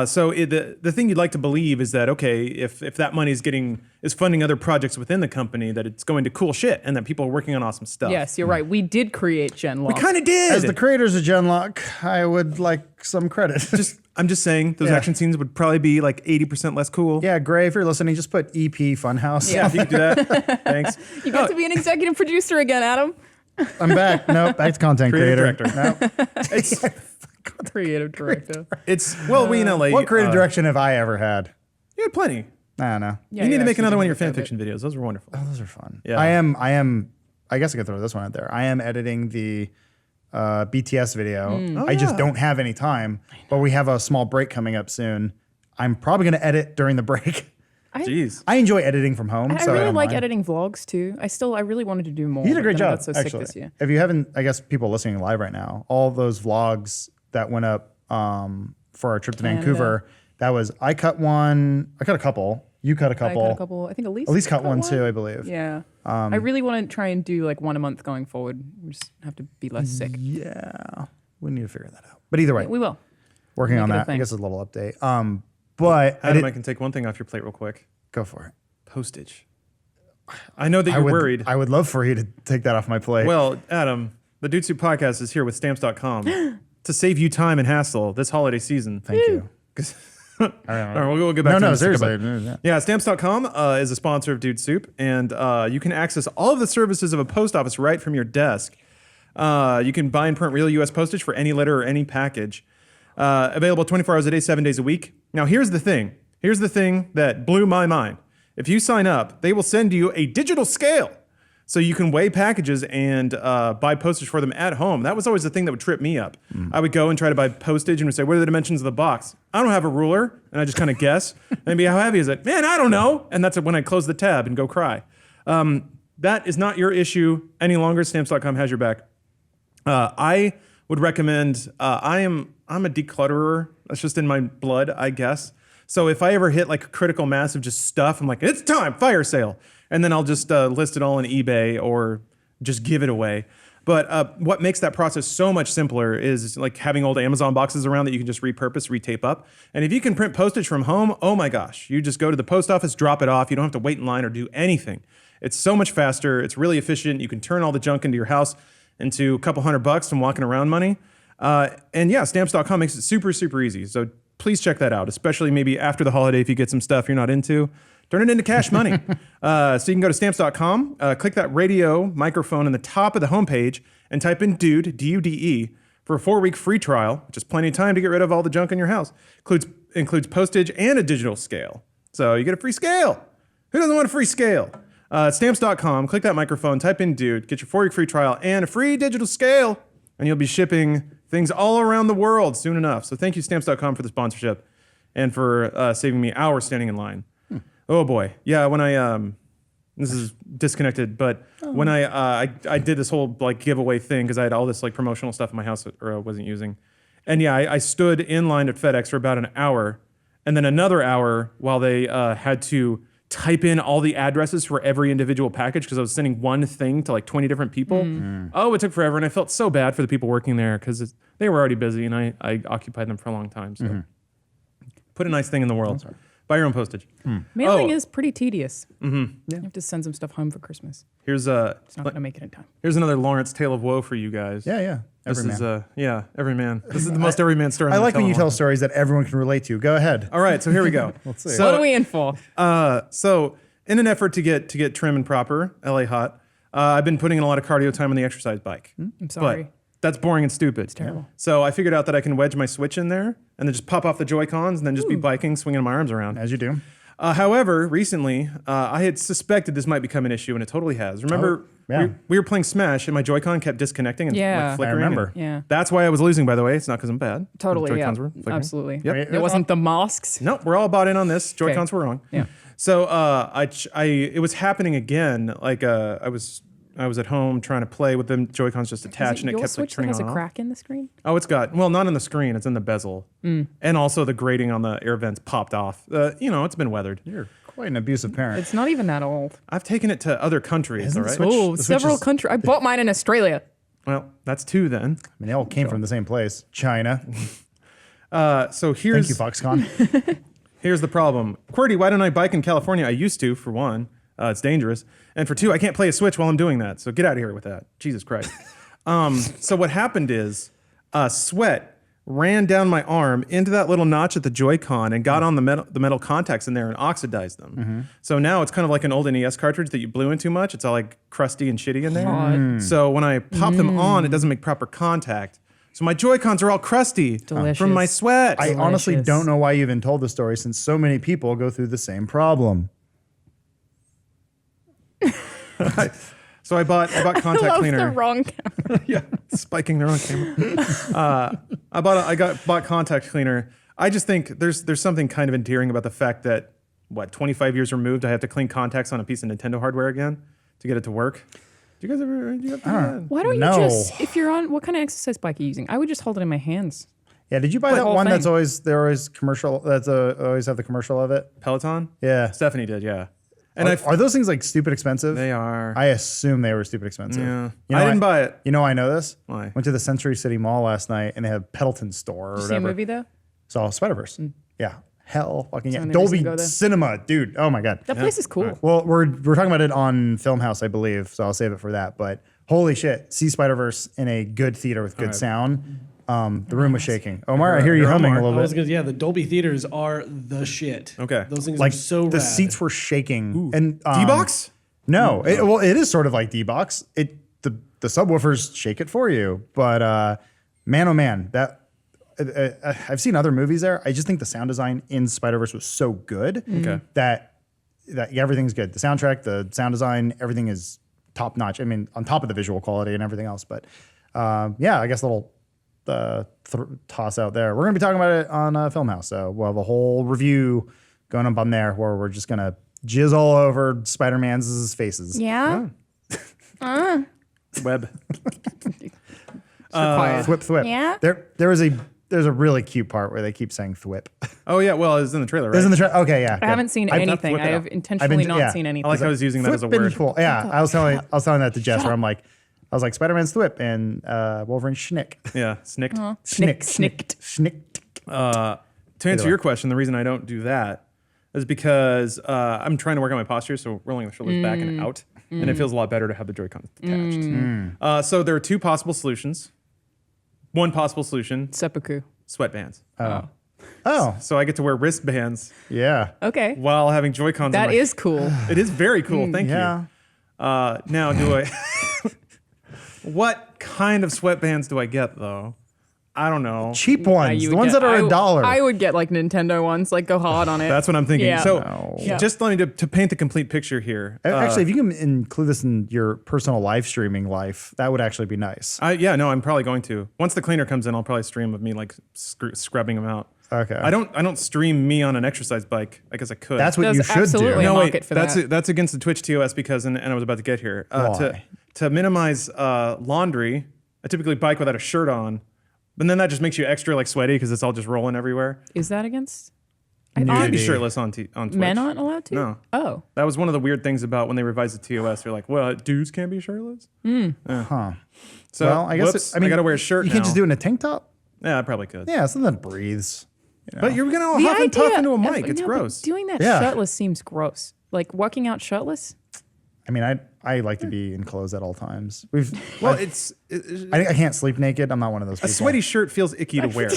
So the thing you'd like to believe is that okay, if that money is funding other projects within the company, that it's going to cool shit and that people are working on awesome stuff. yes, you're right. We did create Genlock. we kind of did. As the creators of Genlock, I would like some credit. I'm just saying those Yeah. action scenes would probably be like 80% less cool. yeah, Gray, if you're listening, just put EP Funhouse. Yeah, if you could do that. Thanks. You get to be an executive producer again, Adam. I'm back. Nope, back to content Creative creator. director. Nope. Creative director. It's well, we in LA. What creative direction have I ever had? You had plenty. I don't know. Yeah, You need to make actually another did one of your a fair fan bit. fiction videos. Those were wonderful. Those are fun. Yeah. I am. I guess I can throw this one out there. I am editing the BTS video. Oh, I just yeah. don't have any time, but we have a small break coming up soon. I'm probably going to edit during the break. Jeez. I enjoy editing from home. I so really don't like mind. editing vlogs too. I really wanted to do more. You did a great but then I job, got so sick actually. this year. If you haven't, I guess people listening live right now, all those vlogs that went up for our trip to Canada. Vancouver, that was, I cut a couple, you cut a couple. I cut a couple. I think Elise. At least cut one too, I believe. Yeah. I really want to try and do like one a month going forward. We just have to be less sick. Yeah, we need to figure that out. But either way, We will. working on make it a that. I thing. guess it's a little update. But Adam, I can take one thing off your plate real quick. go for it. Postage. I know that you're worried. I would love for you to take that off my plate. Well, Adam, the Dude Soup Podcast is here with Stamps.com to save you time and hassle this holiday season. thank you. All right, we'll get back to this. Seriously. Yeah, Stamps.com is a sponsor of Dude Soup, and you can access all of the services of a post office right from your desk. You can buy and print real U.S. postage for any letter or any package. Available 24 hours a day, 7 days a week. Now, here's the thing. Here's the thing that blew my mind. If you sign up, they will send you a digital scale so you can weigh packages and buy postage for them at home. That was always the thing that would trip me up. I would go and try to buy postage and would say, what are the dimensions of the box? I don't have a ruler. And I just kind of guess. And I'd be, how heavy is it? Man, I don't know. And that's when I close the tab and go cry. That is not your issue any longer. Stamps.com has your back. I would recommend, I'm a declutterer. That's just in my blood, I guess. So if I ever hit like a critical mass of just stuff, I'm like, it's time, fire sale. And then I'll just list it all on eBay or just give it away. But what makes that process so much simpler is like having old Amazon boxes around that you can just repurpose, retape up. And if you can print postage from home, oh my gosh, you just go to the post office, drop it off. You don't have to wait in line or do anything. It's so much faster. It's really efficient. You can turn all the junk into your house into a couple $100 from walking around money. And yeah, Stamps.com makes it super, super easy. So please check that out, especially maybe after the holiday if you get some stuff you're not into. Turn it into cash money. So you can go to Stamps.com, click that radio microphone in the top of the homepage, and type in DUDE, D-U-D-E, for a 4-week free trial, which is plenty of time to get rid of all the junk in your house. Includes postage and a digital scale. So you get a free scale. Who doesn't want a free scale? Stamps.com, click that microphone, type in DUDE, get your 4-week free trial and a free digital scale, and you'll be shipping things all around the world soon enough. So thank you, Stamps.com, for the sponsorship and for saving me hours standing in line. Oh boy. Yeah, when I this is disconnected, but when I did this whole like giveaway thing because I had all this like promotional stuff in my house that I wasn't using. And yeah, I stood in line at FedEx for about an hour and then another hour while they had to type in all the addresses for every individual package because I was sending one thing to like 20 different people. Oh, it took forever. And I felt so bad for the people working there because they were already busy and I occupied them for a long time. So put a nice thing in the world. Buy your own postage. Mailing is pretty tedious. You have to send some stuff home for Christmas. Here's It's not going to make it in time. here's another Lawrence tale of woe for you guys. Yeah. This Every is man. every man. This is the most every man story. I I'm like when you telling tell all. stories that everyone can relate to. Go ahead. All right, so here we go. Let's see. So, What are we in for? so in an effort to get trim and proper, LA hot, I've been putting in a lot of cardio time on the exercise bike. I'm sorry. But that's boring and stupid. It's terrible. So I figured out that I can wedge my Switch in there and then just pop off the Joy-Cons and then just be biking, swinging my arms around. As you do. However, recently, I had suspected this might become an issue, and it totally has. Remember, yeah. we were playing Smash, and my Joy-Con kept disconnecting and Yeah. like, flickering. I remember. and Yeah. That's why I was losing, by the way. It's not because I'm bad. Totally, The yeah. Joy-Cons were flickering. Absolutely. Yep. It wasn't the masks. No, we're all bought in on this. Joy-Cons were wrong. Yeah. So it was happening again. Like I was at home trying to play with them Joy-Cons just attached, and it your kept like Switch that turning has on a and off. crack in the screen? Oh, it's got not in the screen. It's in the bezel, and also the grating on the air vents popped off. It's been weathered. You're quite an abusive parent. It's not even that old. I've taken it to other countries. Isn't All right. Switch- Oh, the Switch several is- countries. I bought mine in Australia. Well, that's 2 then. I mean, they all came from the same place. China. So here's Thank you, Foxconn. here's the problem. QWERTY, why don't I bike in California? I used to, for one. It's dangerous. And for 2, I can't play a Switch while I'm doing that. So get out of here with that. Jesus Christ. So what happened is sweat ran down my arm into that little notch at the Joy-Con and got on the metal contacts in there and oxidized them. So now it's kind of like an old NES cartridge that you blew in too much. It's all like crusty and shitty in there. Hot. So when I pop them on, it doesn't make proper contact. So my Joy-Cons are all crusty Delicious. from my sweat. I honestly Delicious. don't know why you even told the story since so many people go through the same problem. So I bought contact That was cleaner. the wrong camera. Yeah. Spiking their own camera. I bought contact cleaner. I just think there's something kind of endearing about the fact that 25 years removed, I have to clean contacts on a piece of Nintendo hardware again to get it to work. Do you guys ever? Why don't No. you just, if you're on, what kind of exercise bike are you using? I would just hold it in my hands. Yeah, did you buy that whole one thing. that's always commercial? That's always have the commercial of it. Peloton? Yeah. Stephanie did, yeah. And Are those things like stupid expensive? they are. I assume they were stupid expensive. Yeah. You know, I didn't buy it. You know why I know this? Why? Went to the Century City Mall last night and they have Pendleton store or Did you see a whatever. movie though? Saw Spider-Verse. Yeah. Hell fucking yeah. only reason Dolby to go there. Cinema, dude. Oh my God. That place is cool. Well, we're talking about it on Funhaus, I believe, so I'll save it for that. But holy shit, see Spider-Verse in a good theater with good sound. The room was shaking. Omar, I hear you You're humming Omar. a little I was bit. gonna, yeah, the Dolby theaters are the shit. Okay. Those things Like are so the rad. seats were shaking. And D-Box? No, it is sort of like D-Box. The subwoofers shake it for you, but man, oh man, that I've seen other movies there. I just think the sound design in Spider-Verse was so good that everything's good. The soundtrack, the sound design, everything is top notch. I mean, on top of the visual quality and everything else. But yeah, I guess a little toss out there. We're going to be talking about it on Funhaus, so we'll have a whole review going up on there where we're just going to jizz all over Spider-Man's faces. Yeah. Web. Quiet. Thwip, thwip. Yeah. There's a really cute part where they keep saying thwip. Oh, yeah. Well, it's in the trailer, right? Isn't the okay? Yeah. I haven't seen anything. whip it I up. have intentionally not yeah. seen anything. I like how I was using that as a word. Cool. Yeah, I was telling that to Jess where I was like Spider-Man's thwip and Wolverine schnick. Yeah. Snicked. Snicked. Schnicked. To answer your question, the reason I don't do that is because I'm trying to work on my posture, so rolling the shoulders back and out, and it feels a lot better to have the Joy-Con attached. So there are two possible solutions. One possible solution, Seppuku. sweatbands. Oh, So I get to wear wristbands yeah. Okay. while having Joy-Cons. That is cool. It is very cool. Thank Yeah. you. Now, do I? What kind of sweatbands do I get though? I don't know. Cheap ones, You the would ones get- that are I- $1. I would get like Nintendo ones, like go hard on it. That's what I'm thinking. Yeah. So, No. Yeah. just let me to paint the complete picture here. Actually, if you can include this in your personal live streaming life, that would actually be nice. I'm probably going to. Once the cleaner comes in, I'll probably stream of me like scrubbing them out. Okay. I don't stream me on an exercise bike. I guess I could. That's what There's you should do. absolutely a no, market wait. for That's that. that's against the Twitch TOS because, and I was about to get here. Why? To minimize laundry, I typically bike without a shirt on, but then that just makes you extra like sweaty because it's all just rolling everywhere. Is that against? You can be Nudity. shirtless on Twitch. Men aren't allowed to? No. Oh. That was one of the weird things about when they revised the TOS. They're like, well, dudes can't be shirtless. Huh. So Well, I guess whoops, I mean, I got to wear a shirt You now. can't just do it in a tank top. Yeah, I probably could. Yeah, something that breathes. You know? But you're gonna The huff and puff idea into a of- mic. It's no, but gross. Doing that Yeah. shirtless seems gross. Like working out shirtless? I mean, I like to be in clothes at all times. Well, I can't sleep naked. I'm not one of those a people. sweaty shirt feels icky to wear.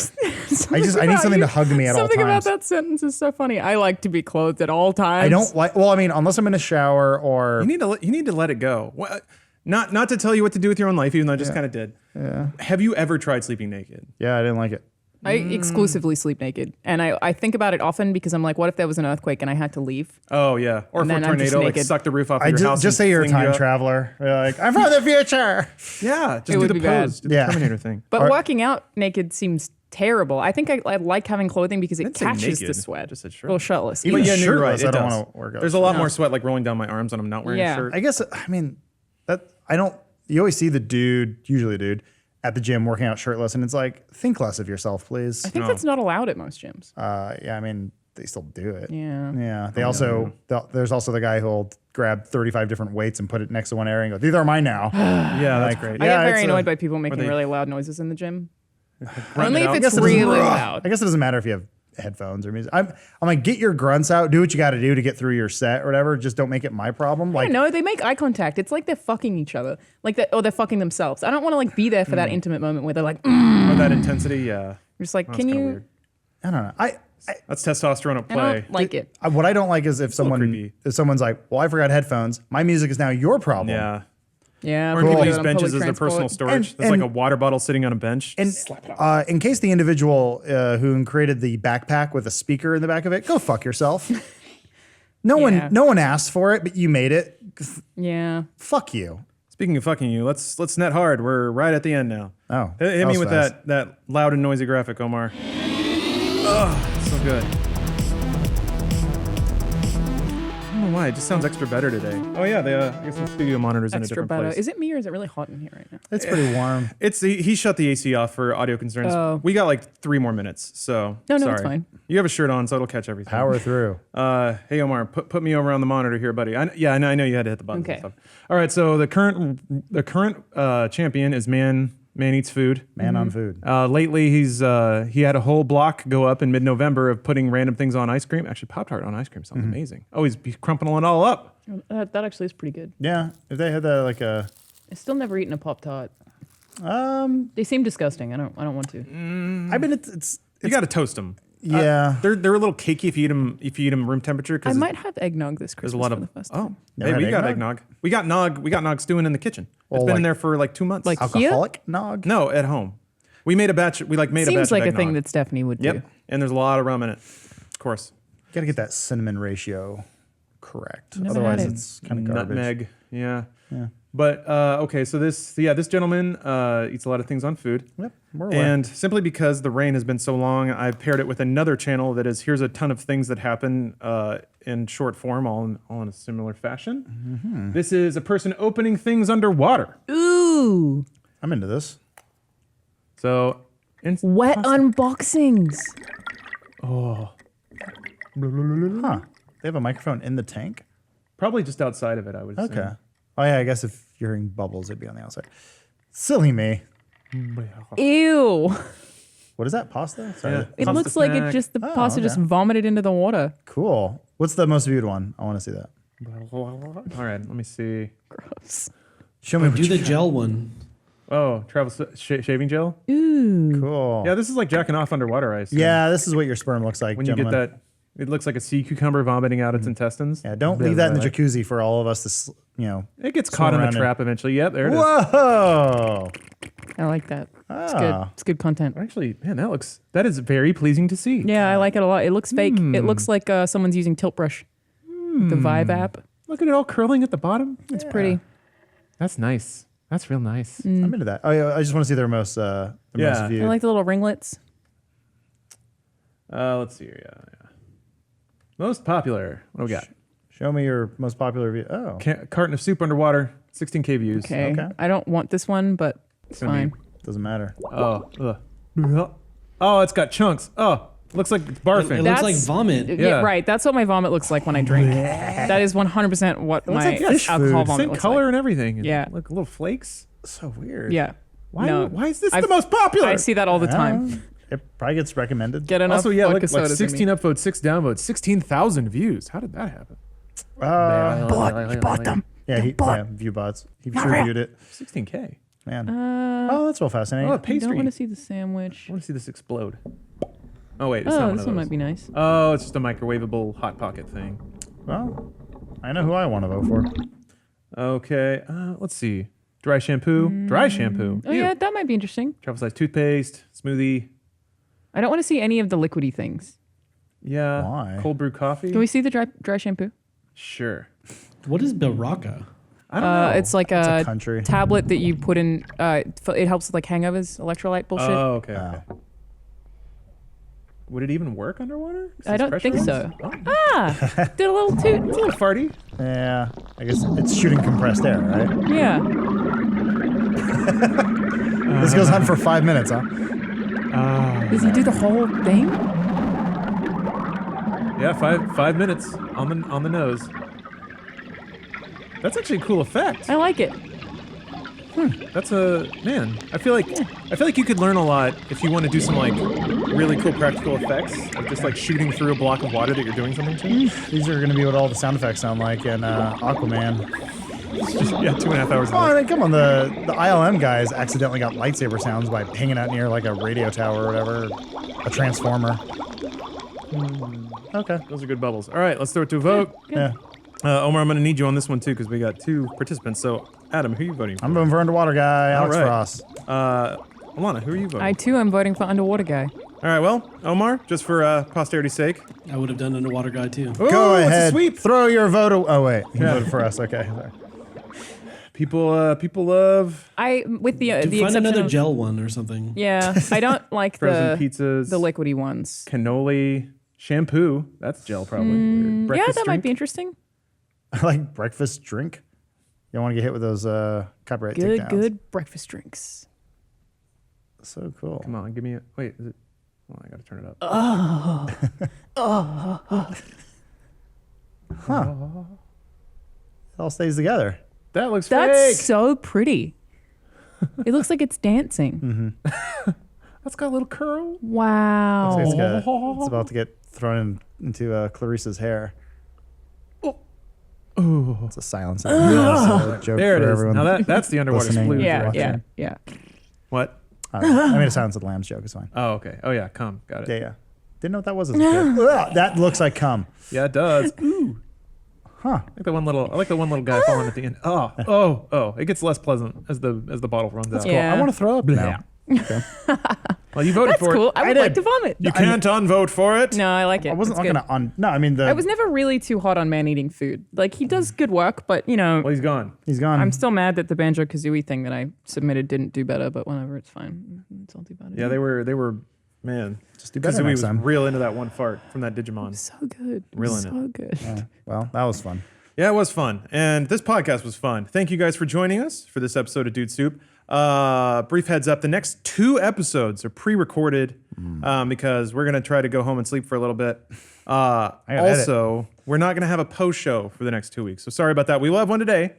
I need something to hug me at all Something about times. that sentence is so funny. I like to be clothed at all times. I don't like. Well, I mean, unless I'm in a shower or You need to let it go. Not to tell you what to do with your own life, even though I just kind of did. Yeah. Have you ever tried sleeping naked? yeah, I didn't like it. I exclusively sleep naked. And I think about it often because I'm like, what if there was an earthquake and I had to leave? Oh yeah, or And if a then I'm just tornado like naked. sucked the roof off I of your house. just and say you're a flinged you time up. traveler. You're like, I'm from the future. Yeah, just do would the be bad. pose, do the Yeah. Terminator thing. But working out naked seems terrible. I think I like having clothing because it I'd say catches the naked. sweat. Just said shirtless. Well, shirtless. Even But yeah, no, you're right. shirtless, It I don't does. want to work out. There's a lot more sweat like rolling down my arms when I'm not wearing Yeah. a shirt. I guess. I mean, that I don't. You always see the dude, usually a dude, at the gym working out shirtless, and it's like, think less of yourself, please. I think that's not allowed at most gyms. Yeah, I mean, they still do it. Yeah. Yeah. They also there's also the guy who'll grab 35 different weights and put it next to one area and go, these are mine now. Yeah, that's Like, great. I Yeah, get very it's annoyed by people making they- really loud noises in the gym. Grunt Only it if out. it's guess it doesn't- really Ugh. loud. I guess it doesn't matter if you have headphones or music. I'm like, get your grunts out, do what you got to do to get through your set or whatever. Just don't make it my problem. Like, No, they make eye contact. It's like they're fucking each other, like that, or they're fucking themselves. I don't want to like be there for that intimate moment where they're like, Or that intensity. Yeah, just like, that's can kinda you? weird. I don't know. That's testosterone at I play. don't like it. What I don't like is if creepy. someone's like, well, I forgot headphones. My music is now your problem. Yeah. Yeah, Or people people do use it on benches public as their personal transport. storage. And- There's like and- a water bottle sitting on a bench. And in case the individual who created the backpack with a speaker in the back of it, go fuck yourself. No Yeah. one asked for it, but you made it. Yeah, Fuck you. Speaking of fucking you, let's net hard. We're right at the end now. Oh, Hit me was with fast. that loud and noisy graphic, Omar. Oh, so good. I don't know why. It just sounds extra better today. Oh yeah, I guess the studio monitor's in a Extra different better. place. Is it me or is it really hot in here right now? It's pretty warm. He shut the AC off for audio concerns. Oh. We got like 3 more minutes, so No, sorry. it's fine. You have a shirt on, so it'll catch everything. Power through. Hey Omar, put me over on the monitor here, buddy. I know you had to hit the buttons Okay. and stuff. All right, so the current champion is Man Eats Food. Man on food. Lately, he had a whole block go up in mid-November of putting random things on ice cream. Actually, Pop-Tart on ice cream sounds amazing. Oh, he's crumpling it all up. That actually is pretty good. Yeah, if they had that like a. I still never eaten a Pop-Tart. They seem disgusting. I don't want to. I mean, it's You got to toast them. yeah. They're a little cakey if you eat them room temperature. I might have eggnog this There's Christmas a lot for of the first oh, time. Never hey, we had got eggnog? eggnog. We got nog stewing in the kitchen. It's Oh, been in like- there for like 2 months. Like Alcoholic nog. no, at home. We made a batch. We made a batch. Seems like of a thing eggnog. that Stephanie would Yep, do. and there's a lot of rum in it. Of course. You got to get that cinnamon ratio correct. Never Otherwise, had it. it's kind of garbage. Nutmeg. Yeah. Yeah. But okay, so this gentleman eats a lot of things on food. Yep. We're aware. And simply because the rain has been so long, I've paired it with another channel that is here's a ton of things that happen in short form, all in a similar fashion. Mm-hmm. This is a person opening things underwater. Ooh, I'm into this. So, wet unboxings. Huh. They have a microphone in the tank? probably just outside of it, I would Okay. assume. Oh, yeah, I guess if you're hearing bubbles, it'd be on the outside. Silly me. Ew. What is that, pasta? Sorry. Yeah. It Pasta looks like snack. it just the Oh, pasta just okay. vomited into the water. Cool. What's the most viewed one? I want to see that. All right, let me see. Gross. Show me what Do you the got. gel one. Oh, travel shaving gel. Ooh. Cool. Yeah, this is like jacking off underwater ice. Yeah, this is what your sperm looks like, When gentlemen. you get that, it looks like a sea cucumbber vomiting out its intestines. Yeah, don't leave that in the jacuzzi for all of us to, It gets caught in around the in- trap eventually. Yep, there it is. Whoa! I like that. It's Ah. good. It's good content. Actually, man, that is very pleasing to see. Yeah, I like it a lot. It looks fake. It looks like someone's using Tilt Brush. The Vive app. Look at it all curling at the bottom. It's pretty. That's nice. That's real nice. I'm into that. Oh, yeah, I just want to see their most, most Yeah. viewed. I like the little ringlets. Let's see here. Yeah. Most popular. What do we got? Show me your most popular view. Oh, Carton of soup underwater. 16K views. Okay. Okay. I don't want this one, but it's gonna be- fine. doesn't matter. Oh. Ugh. Oh, it's got chunks. Oh, looks like it's barfing. It looks like That's- vomit. Yeah. Yeah. right. That's what my vomit looks like when I drink. That is 100% what looks my like fish alcohol food. vomit Same looks color like. and everything. Yeah. Look, little flakes. So weird. Yeah. Why? No. Why is this I've- the most popular? I see that all the time. It probably gets recommended. Get enough Also, yeah, vodka like sodas in 16 me. upvotes, 6 downvotes, 16,000 views. How did that happen? Yeah, view bots. He sure viewed it. 16K. Man. Oh, that's real fascinating. Oh, a I pastry. don't want I to see the sandwich. want to see this explode. Oh wait, it's not Oh, one this of one those. might be nice. Oh, it's just a microwavable hot pocket thing. Well, I know who I want to vote for. Okay, let's see. Dry shampoo. Dry shampoo. Oh Ew. yeah, that might be interesting. Travel size toothpaste. Smoothie. I don't want to see any of the liquidy things. Yeah. Why? Cold brew coffee. Can we see the dry shampoo? Sure. What is Baraka? I don't know. It's like a a country. tablet that you put in. It helps with like hangovers, electrolyte bullshit. Oh, okay. Oh. Okay. Would it even work underwater? Is I this don't think pressurized? so. Oh, Ah, did a little toot. it's a little farty. Yeah, I guess it's shooting compressed air, right? Yeah. This goes on for 5 minutes, huh? Does he do the whole thing? Yeah, 5 minutes on the nose. That's actually a cool effect. I like it. That's a man. I feel like you could learn a lot if you want to do some like really cool practical effects of just like shooting through a block of water that you're doing something to. These are going to be what all the sound effects sound like in Aquaman. It's just, yeah, 2.5 hours. Oh, I mean, come on, the ILM guys accidentally got lightsaber sounds by hanging out near like a radio tower or whatever, a transformer. Okay. Those are good bubbles. All right, let's throw it to a vote. Yeah. Omar, I'm going to need you on this one too because we got 2 participants. So, Adam, who are you voting for? I'm voting for Underwater Guy, Alex right. Frost. Alana, who are you voting? I too am voting for Underwater Guy. All right, well, Omar, just for posterity's sake. I would have done Underwater Guy too. Go Ooh, it's a ahead. sweep. Throw your vote. Oh, wait. He Yeah. voted for us. Okay. Sorry. People love with the Find exception another of, gel one or something. Yeah, I don't like frozen pizzas, the liquidy ones. cannoli, shampoo. That's gel, probably. Yeah, Breakfast that might drink. be interesting. I like breakfast drink. You don't want to get hit with those copyright takedowns. Good breakfast drinks. So cool. Come on, give me a wait. Is it? Oh, I got to turn it up. Huh. It all stays together. That looks That's fake. so pretty. It looks like it's dancing. That's got a little curl. Wow. It's about to get thrown into Clarissa's hair. Oh, It's a silence. Joke there it for is. everyone Now that's the underwater listening. splooge. Yeah, watching. yeah. What? I made a Silence of the Lambs joke. It's fine. Oh, okay. Oh yeah, cum. Got it. Yeah. Didn't know what that was as a kid. Ugh, that looks like cum. Yeah, it does. Ooh. Huh. I like the one little guy falling at the end. Oh. It gets less pleasant as the bottle runs out. cool. Yeah. I want to throw up now. Okay. Well, you voted That's for cool. it. I would like to vomit. You can't unvote for it. No, I like it. I wasn't It's going good. to No, I mean I was never really too hot on man eating food. Like he does good work, but Well, he's gone. he's gone. I'm still mad that the Banjo Kazooie thing that I submitted didn't do better. But whatever, it's fine. It's all too bad. Yeah, they were. Man, Just do better Kazooie next was time. real into that one fart from that Digimon. So good. Real in So good. Well, that was fun. Yeah, it was fun. And this podcast was fun. Thank you guys for joining us for this episode of Dude Soup. Brief heads up, the next 2 episodes are pre-recorded because we're going to try to go home and sleep for a little bit. Also, we're not going to have a post show for the next 2 weeks. So sorry about that. We will have one today,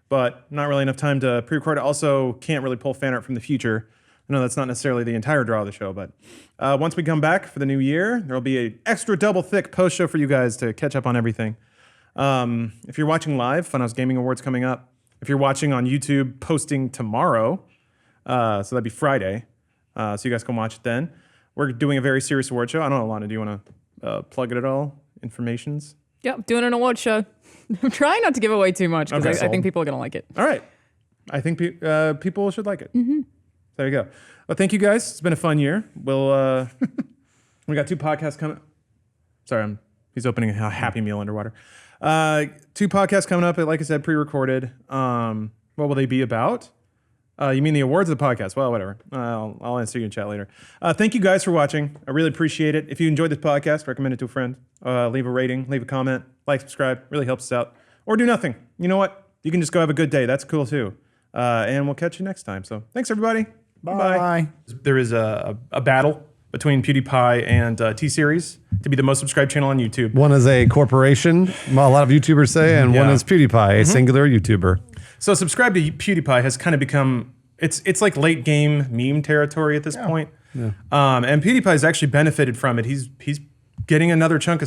but not really enough time to pre-record it. Also, can't really pull fan art from the future. I know that's not necessarily the entire draw of the show, but once we come back for the new year, there'll be an extra double thick post show for you guys to catch up on everything. If you're watching live, Funhaus Gaming Awards coming up. If you're watching on YouTube, posting tomorrow, so that'd be Friday, so you guys can watch it then. We're doing a very serious award show. I don't know, Lana, do you want to plug it at all? Informations? Yep, doing an award show. I'm trying not to give away too much because Okay. I think people are going to like it. All right. I think people should like it. Mm-hmm. There you go. Well, thank you guys. It's been a fun year. We'll we got 2 podcasts coming. Sorry, he's opening a Happy Meal underwater. 2 podcasts coming up. Like I said, pre-recorded. What will they be about? You mean the awards of the podcast? Well, whatever. I'll answer you in chat later. Thank you guys for watching. I really appreciate it. If you enjoyed this podcast, recommend it to a friend. Leave a rating, leave a comment, like, subscribe. Really helps us out. Or do nothing. You know what? You can just go have a good day. That's cool too. And we'll catch you next time. So thanks, everybody. Bye. There is a battle between PewDiePie and T-Series to be the most subscribed channel on YouTube. One is a corporation, well, a lot of YouTubers say, and one Yeah. is PewDiePie, a singular YouTuber. So subscribe to PewDiePie has kind of become it's like late game meme territory at this point. And PewDiePie has actually benefited from it. He's getting another chunk of